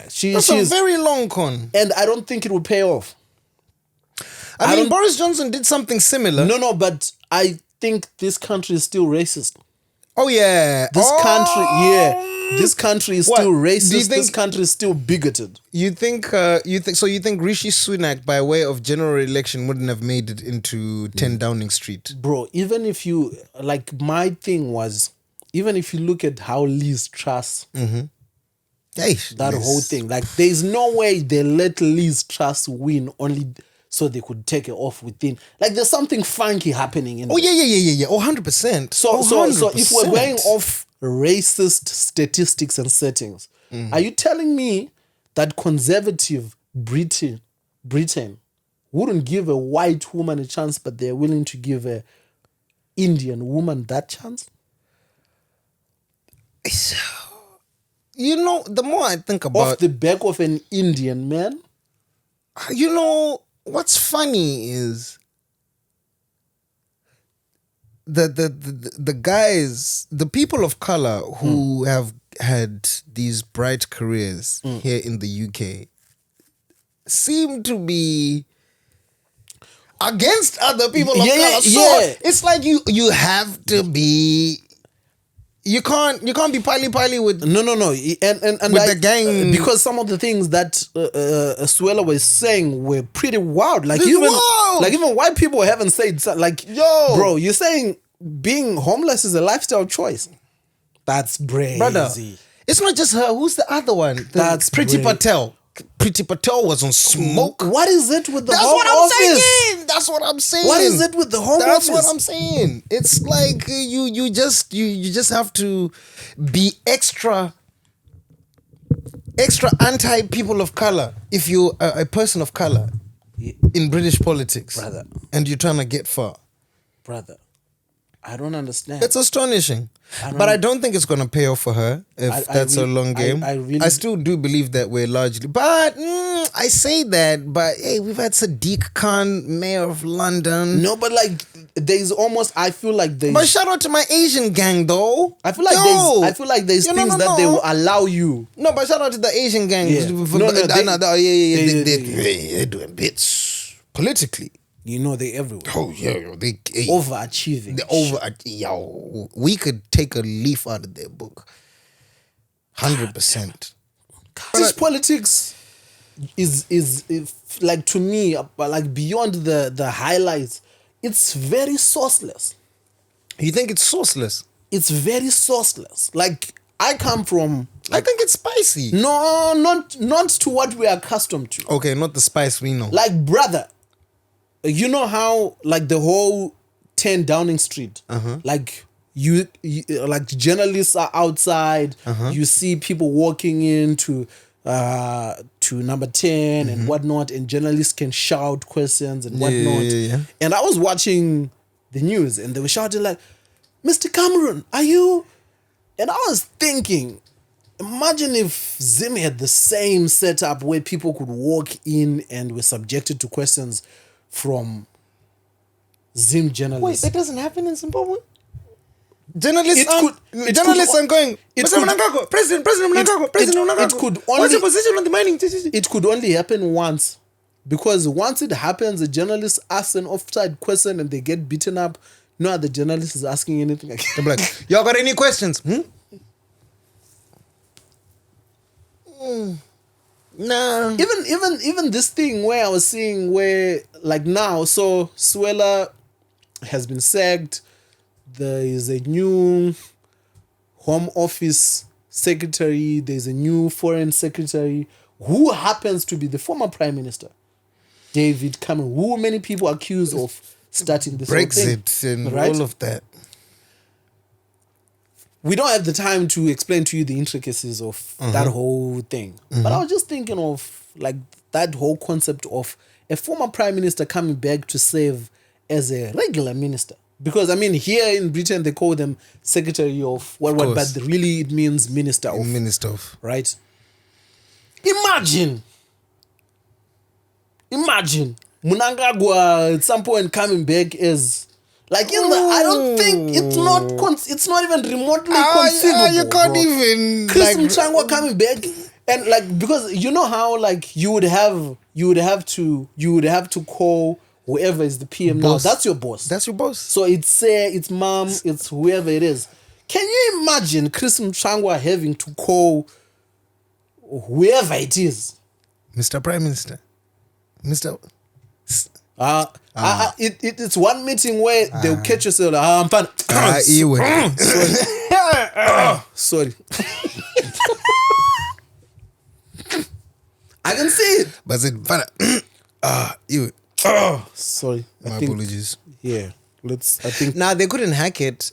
She's a very long con, and I don't think it will pay off. I mean, Boris Johnson did something similar. No, but I think this country is still racist. Oh yeah, This country is still racist. This country is still bigoted. You think Rishi Sunak, by way of general election, wouldn't have made it into 10 Downing Street? Bro, even if you my thing was, even if you look at how Liz Truss, that whole thing, there's no way they let Liz Truss win only so they could take it off within. There's something funky happening in. Oh yeah. 100%. So if we're going off racist statistics and settings, are you telling me that conservative Britain wouldn't give a white woman a chance, but they're willing to give a Indian woman that chance? The more I think about, off the back of an Indian man, what's funny is the guys, the people of color who have had these bright careers here in the UK seem to be against other people of color. So it's like you have to be. You can't be pally with no, and with the gang, because some of the things that Suella was saying were pretty wild. Even white people haven't said bro, you're saying being homeless is a lifestyle choice. That's crazy, brother. It's not just her. Who's the other one? That's Priti Patel. Priti Patel was on smoke. What is it with the That's Home what I'm Office? saying. That's what I'm saying. What is it with the Home That's Office? what I'm saying. It's like you just have to be extra anti people of color if you're a person of color in British politics, brother, and you're trying to get far. Brother, I don't understand. It's astonishing. But I don't think it's going to pay off for her if that's a long game. I still do believe that we're largely... But I say that, but hey, we've had Sadiq Khan, Mayor of London. No, but like, there's almost... I feel like there's... But shout out to my Asian gang, though. I feel like there's things that they will allow you. No, but shout out to the Asian gang. Yeah. They're doing bits politically. You know, they everywhere. Oh, yeah. Overachieving. We could take a leaf out of their book. 100%. British politics is like, to me, like beyond the highlights, it's very sourceless. You think it's sourceless? It's very sourceless. Like, I come from... I think it's spicy. No, not to what we are accustomed to. Okay, not the spice we know. Like, brother, you know how, like, the whole 10 Downing Street, like, you like, journalists are outside, you see people walking into to number 10 and whatnot, and journalists can shout questions and whatnot. Yeah. And I was watching the news, and they were shouting like, Mr. Cameron, are you... And I was thinking, imagine if Zim had the same setup where people could walk in and were subjected to questions from Zim journalists. Wait, that doesn't happen in Zimbabwe? Journalists are going, President Mnangagwa, President Mnangagwa. What's your position on the mining? It could only happen once. Because once it happens, the journalist asks an offside question and they get beaten up. No other journalist is asking anything again. They're like, y'all got any questions? No. Even this thing where I was seeing where, like, now, so Swela has been sacked. There is a new Home Office secretary. There's a new foreign secretary who happens to be the former Prime Minister, David Cameron, who many people accuse of starting this Brexit whole thing, and right? all of that. We don't have the time to explain to you the intricacies of that whole thing. But I was just thinking of, like, that whole concept of a former prime minister coming back to serve as a regular minister. Because, I mean, here in Britain, they call them secretary of what, but really it means minister of. Minister of. Right? Imagine Mnangagwa at some point coming back as... Like, I don't think it's not even remotely conceivable. You can't even... Chris Mchangwa coming back, and like, because you know how, like, you would have to call whoever is the PM boss. now. That's your boss. That's your boss. So it's mom, it's whoever it is. Can you imagine Chris Mchangwa having to call whoever it is? Mr. Prime Minister. It's one meeting where they'll catch yourself like, sorry. I can see it. But Sorry. My apologies. Yeah. I think. Nah, they couldn't hack it.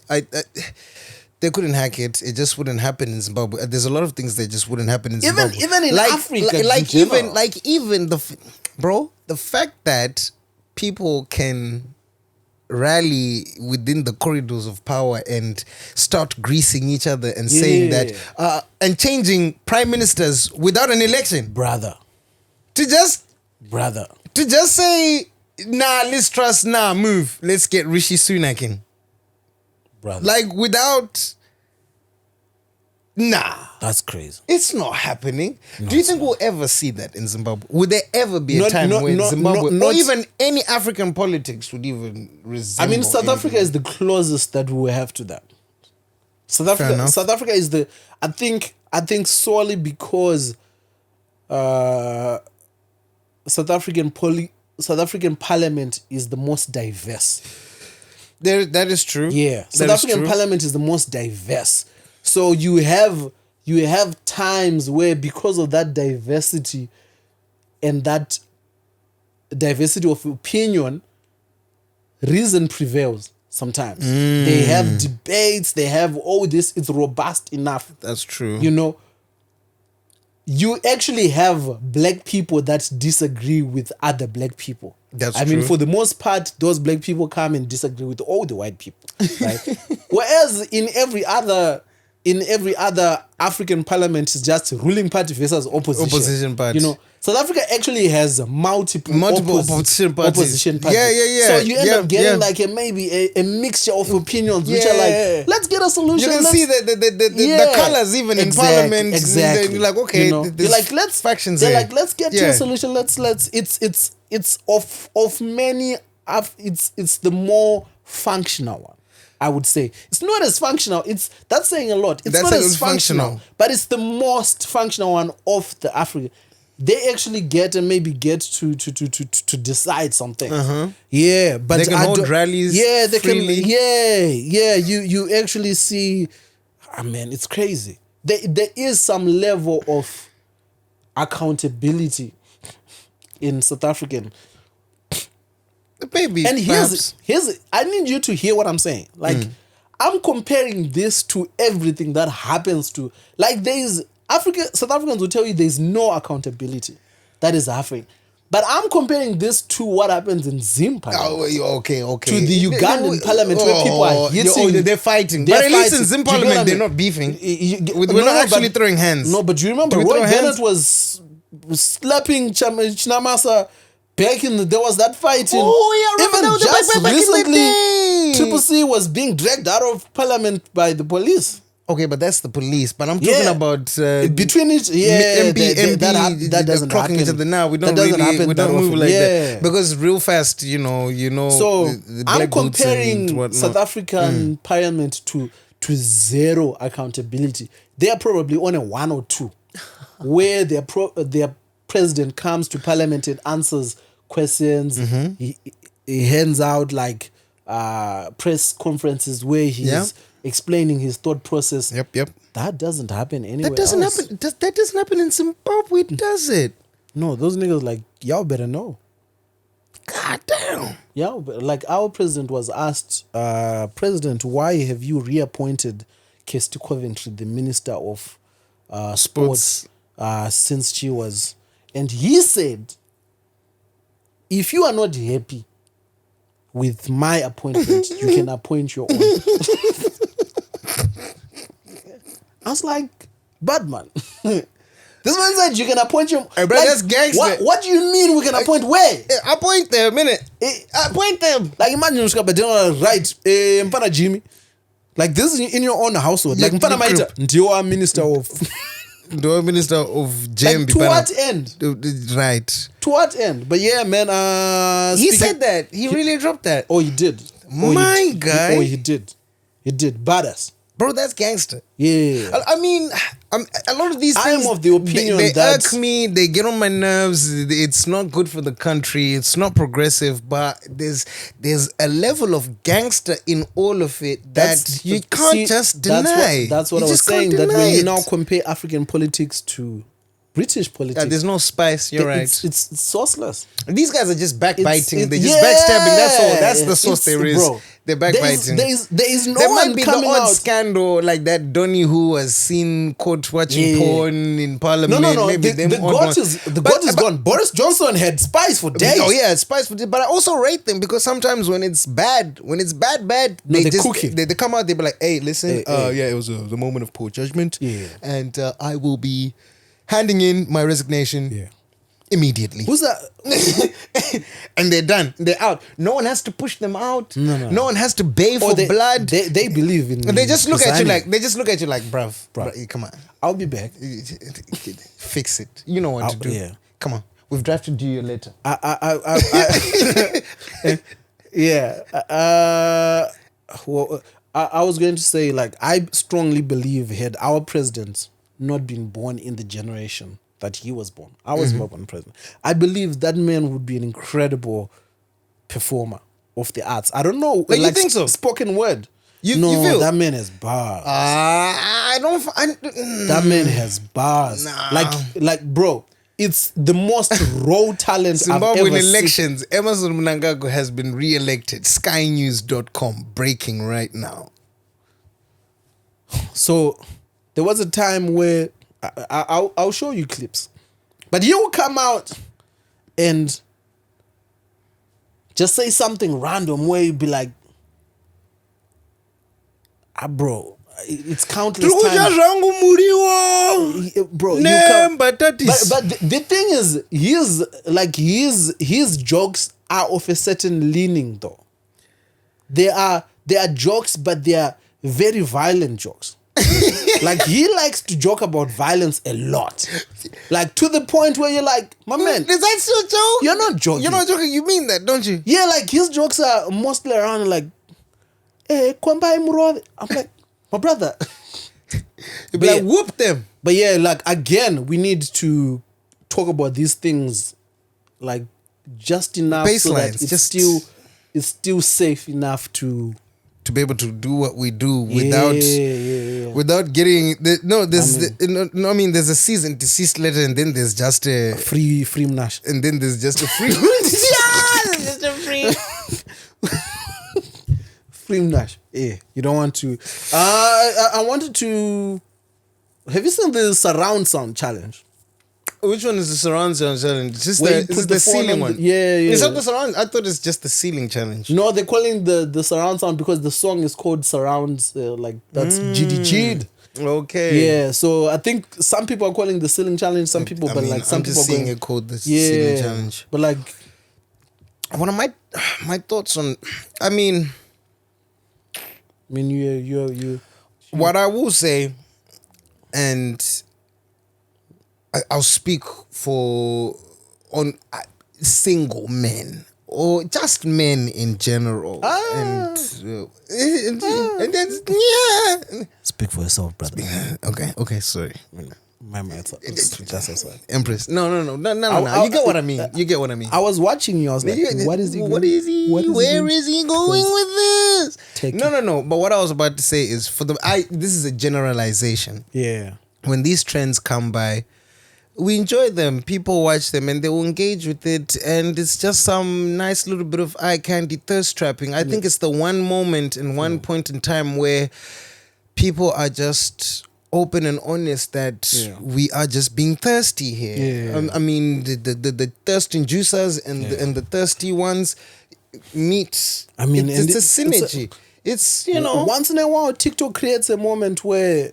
They couldn't hack it. It just wouldn't happen in Zimbabwe. There's a lot of things that just wouldn't happen in Zimbabwe. Even in Africa, the fact that people can rally within the corridors of power and start greasing each other and saying that and changing prime ministers without an election, to just say, nah, let's trust, move, let's get Rishi Sunak in, like, without... That's crazy. It's not happening. Do you think we'll ever see that in Zimbabwe? Would there ever be a time when Zimbabwe or even any African politics would even resemble? I mean, South Africa is the closest that we will have to that. South Africa is the... I think solely because South African parliament is the most diverse. That is true. Yeah, South African parliament is the most diverse. So you have times where, because of that diversity, and that diversity of opinion, reason prevails sometimes. They have debates, they have all this, it's robust enough. That's true. You know, you actually have black people that disagree with other black people. That's I mean, true. for the most part, those black people come and disagree with all the white people. Right? Whereas in every other African parliament, is just ruling party versus opposition party. You know, South Africa actually has multiple opposition parties. Yeah. So you end up getting like a mixture of opinions, which are like, let's get a solution. You can see the colors even in parliament. Exactly. You're like, okay, you know, you're like, let's factions. They're like, let's get to a solution. Let's. It's of many. It's the more functional one, I would say. It's not as functional. That's saying a lot. It's not as functional, but it's the most functional one of the African. They actually get to decide something. Yeah, but they can hold rallies. Yeah, they freely. can. Yeah. You actually see. I mean, it's crazy. There is some level of accountability in South African. Baby, and here's I need you to hear what I'm saying. Like, I'm comparing this to everything that happens to, like, South Africans will tell you there's no accountability that is happening. But I'm comparing this to what happens in Zimbabwe. Oh, okay. To the Ugandan parliament where people are hitting. They're fighting. But at least in Zimbabwe parliament, they're not beefing. We're not actually throwing hands. No, but you remember Roy Bennett was slapping Chinamasa back there was that fight in... Oh, yeah, even just back recently, Triple C was being dragged out of parliament by the police. Okay, but that's the police. But I'm talking about between it, that doesn't happen. Each other now. We don't move like that because real fast, you know. So I'm comparing South African parliament to zero accountability. They are probably on a 1 or 2, where their president comes to parliament and answers questions. He hands out like press conferences where he's explaining his thought process. Yep. That doesn't happen anywhere else. Happen. That doesn't happen in Zimbabwe, does it? No, those niggas like, y'all better know. God damn. Yeah, like our president was asked, President, why have you reappointed Kirsty Coventry, the Minister of Sports, since she was... And he said, if you are not happy with my appointment, you can appoint your own. I was like, bad man. This man said you can appoint your... Hey, bro, that's gangster. What do you mean we can appoint where? Appoint them, innit? Appoint them. Like, imagine you right, Mpana Jimmy. Like, this is in your own household. Like, Mpana Maita, you are Minister of... The Minister of JMB. Like, to what end? Right. To what end? But yeah, man. He said that. He really dropped that. Oh, he did. My guy. He did. He did. Badass. Bro, that's gangster. Yeah. I mean, a lot of these things... I'm of the opinion they that... irk me. They get on my nerves. It's not good for the country. It's not progressive. But there's a level of gangster in all of it that you can't just deny. That's what I was saying. That when you now compare African politics to British politics... there's no spice. You're right. It's sauceless. These guys are just backbiting. They're just backstabbing. That's all. That's the sauce there is. Bro, they're backbiting. There is no there one might be coming the odd out. scandal like that Donny who was seen caught watching porn in parliament. No. Maybe The goat is gone. Boris Johnson had spies for days. Oh yeah, spies for days. But I also rate them because sometimes when it's bad, they come out. They be like, "Hey, listen, it was the moment of poor judgment, and I will be handing in my resignation." Immediately. Who's that? And they're done. They're out. No one has to push them out. No one has to bathe for blood. They believe in. They just look at you like. They just look at you like, bruv, come on. I'll be back. Fix it. You know what to do. Yeah. Come on. We've drafted you your letter. Well, I was going to say, like, I strongly believe had our president not been born in the generation that he was born. I was born president. I believe that man would be an incredible performer of the arts. I don't know. Like you think so? Spoken word. You feel? That man has bars. I don't... that man has bars. Nah. Like, bro, it's the most raw talent Zimbabwean I've ever elections. Emerson Mnangagwa has been re-elected. SkyNews.com breaking right now. So there was a time where I'll show you clips, but you will come out and just say something random where you be like, bro, it's countless times. Bro, but the thing is, his jokes are of a certain leaning though. They are jokes, but they are very violent jokes. Like he likes to joke about violence a lot. Like to the point where you're like, my man, is that still a joke? You're not joking. You're not joking. You mean that, don't you? Yeah, like his jokes are mostly around like, I'm like, my brother. You'd be like, whoop them. But yeah, like again, we need to talk about these things like just enough so that it's still safe enough to be able to do what we do without getting there's a cease and desist letter, and then there's just a free Munashe, and then there's just a free Just a free. free Munashe. Yeah, you don't want to. I wanted to. Have you seen the surround sound challenge? Which one is the surround sound challenge? Is Where you this put the the phone ceiling on one? yeah. Is that the surround? I thought it's just the ceiling challenge. No, they're calling the surround sound because the song is called Surrounds. Like that's GD. Okay. Yeah, so I think some people are calling the ceiling challenge. Some people, some I'm people just are seeing going it called the ceiling challenge. But like, one of my thoughts on, I mean, you. What I will say, and I'll speak on single men or just men in general, and that's, yeah. Speak for yourself, brother. Okay, sorry. My matter. That's as well. Empress. No. You get what I mean. You get what I mean. I was watching you. I was like, what is he? Where is he going with this? No. But what I was about to say is this is a generalization. Yeah. When these trends come by, we enjoy them. People watch them and they will engage with it, and it's just some nice little bit of eye candy thirst trapping. I think it's the one moment and one point in time where people are just open and honest that we are just being thirsty here. Yeah. I mean, the thirst inducers and the thirsty ones meet. I mean, it's a synergy. It's once in a while, TikTok creates a moment where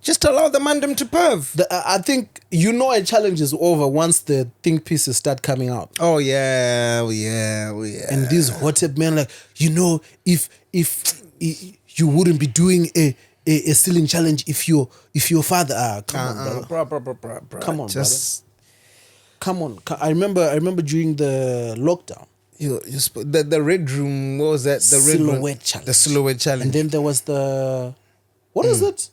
just allow the mandem to perv. I think a challenge is over once the think pieces start coming out. Oh yeah. And these hot men like if you wouldn't be doing a ceiling challenge if your father come on, brother. Come on, just brother. Come on. I remember during the lockdown. The red room, what was that? The silhouette challenge. The silhouette challenge. And then there was the what is it?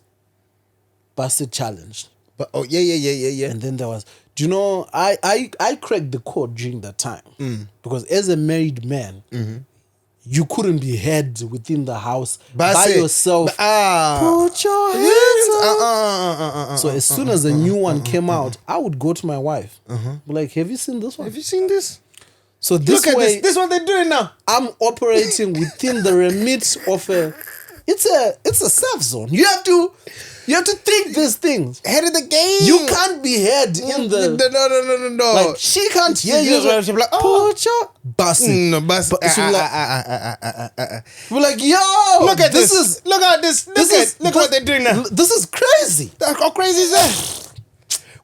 Basket challenge. But yeah. And then there was I cracked the code during that time. Because as a married man, you couldn't be head within the house by yourself. Put your hands up. So as soon as a new one came out, I would go to my wife. Be like, have you seen this one? Have you seen this? So this Look at way, this. This is what they're doing now. I'm operating within the remit of it's a safe zone. You have to think these things. Head of the game. You can't be head in the No. Like she can't hear you. She'll be like, put your busting. No, bus. We're like, yo, look at this. Look at this. Look what they're doing now. This is crazy. How crazy is that?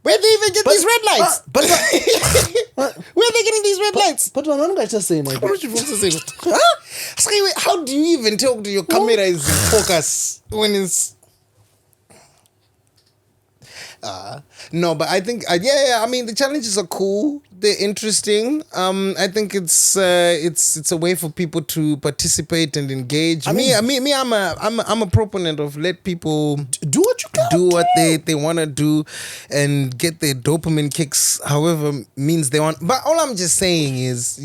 Where do they even get these red lights? Where are they getting these red lights? But I'm not just saying how do you even talk to your camera is in focus when it's no, but I think I mean the challenges are cool. They're interesting. I think it's a way for people to participate and engage. I'm a proponent of let people do what you can do what they want to do and get their dopamine kicks however means they want. But all I'm just saying is,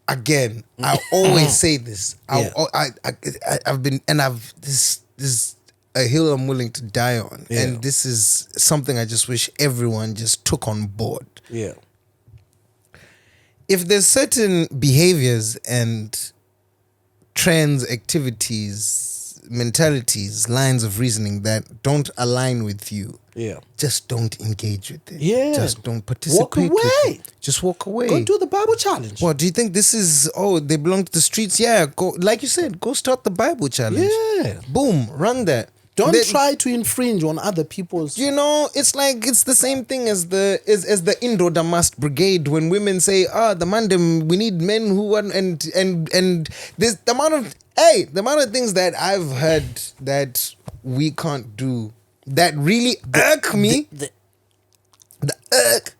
again, I always say this. I've been, and I've this a hill I'm willing to die on. Yeah. And this is something I just wish everyone just took on board. Yeah. If there's certain behaviors and trends, activities, mentalities, lines of reasoning that don't align with you, just don't engage with it. Yeah. Just don't participate. Walk away. With it. Just walk away. Go do the Bible challenge. What do you think this is? Oh, they belong to the streets. Yeah, go. Like you said, go start the Bible challenge. Yeah. Boom, run that. Don't try to infringe on other people's. You know, it's like it's the same thing as the Indo Damast Brigade when women say, the mandem, we need men who want and there's the amount of things that I've heard that we can't do that really irk me. The irk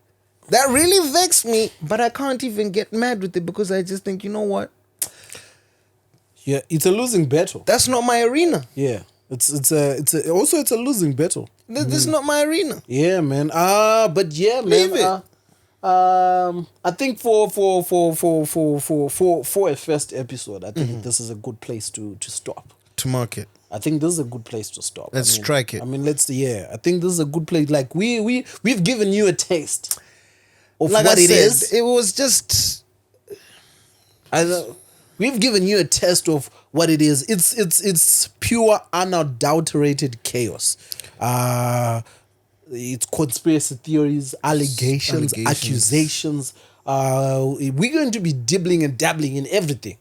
that really vex me, but I can't even get mad with it because I just think, you know what? Yeah, it's a losing battle. That's not my arena. Yeah. It's a losing battle. This is not my arena. Yeah, man. But yeah, man. Leave it. I think for a first episode, I think this is a good place to stop. To market. I think this is a good place to stop. Let's strike it. I mean, I think this is a good place. Like we've given you a taste of Like what I it said, is. it was just. We've given you a taste of what it is. It's pure, unadulterated chaos. It's conspiracy theories, allegations, accusations. We're going to be dibbling and dabbling in everything.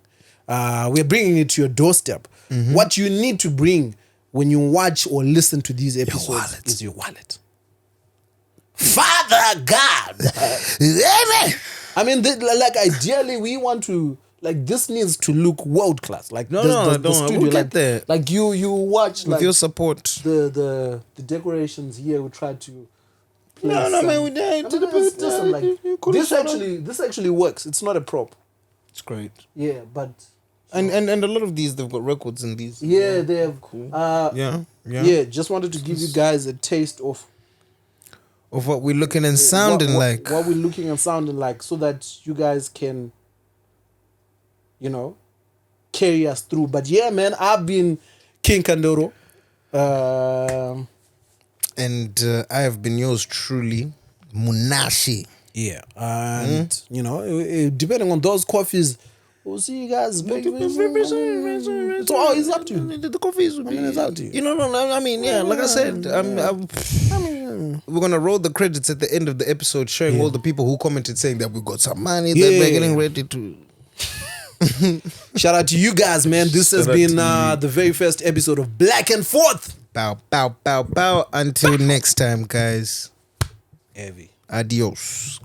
We're bringing it to your doorstep. What you need to bring when you watch or listen to these episodes is your wallet. Father God. I mean, like ideally, we want to. Like this needs to look world class. Like No, the studio, we'll like, get there. like you watch With like your support. the decorations here. We try to. No, man, we did. This actually works. It's not a prop. It's great. Yeah, but And a lot of these, they've got records in these. yeah, they have Cool. Yeah. Just wanted to give you guys a taste of what we're looking and sounding like. what we're looking and sounding like, so that you guys can, carry us through. But yeah, man, I've been King Kandoro. And I have been yours truly, Munashe. Yeah. And, depending on those coffees, we'll see you guys. So, it's up to you. The coffees will be. It's up to you. I mean, yeah, like I said, we're going to roll the credits at the end of the episode, showing all the people who commented saying that we got some money, that we're getting ready to. Shout out to you guys, man. This has been the very first episode of Black and Forth. Bow, bow, bow, bow. Until next time, guys. Heavy. Adios.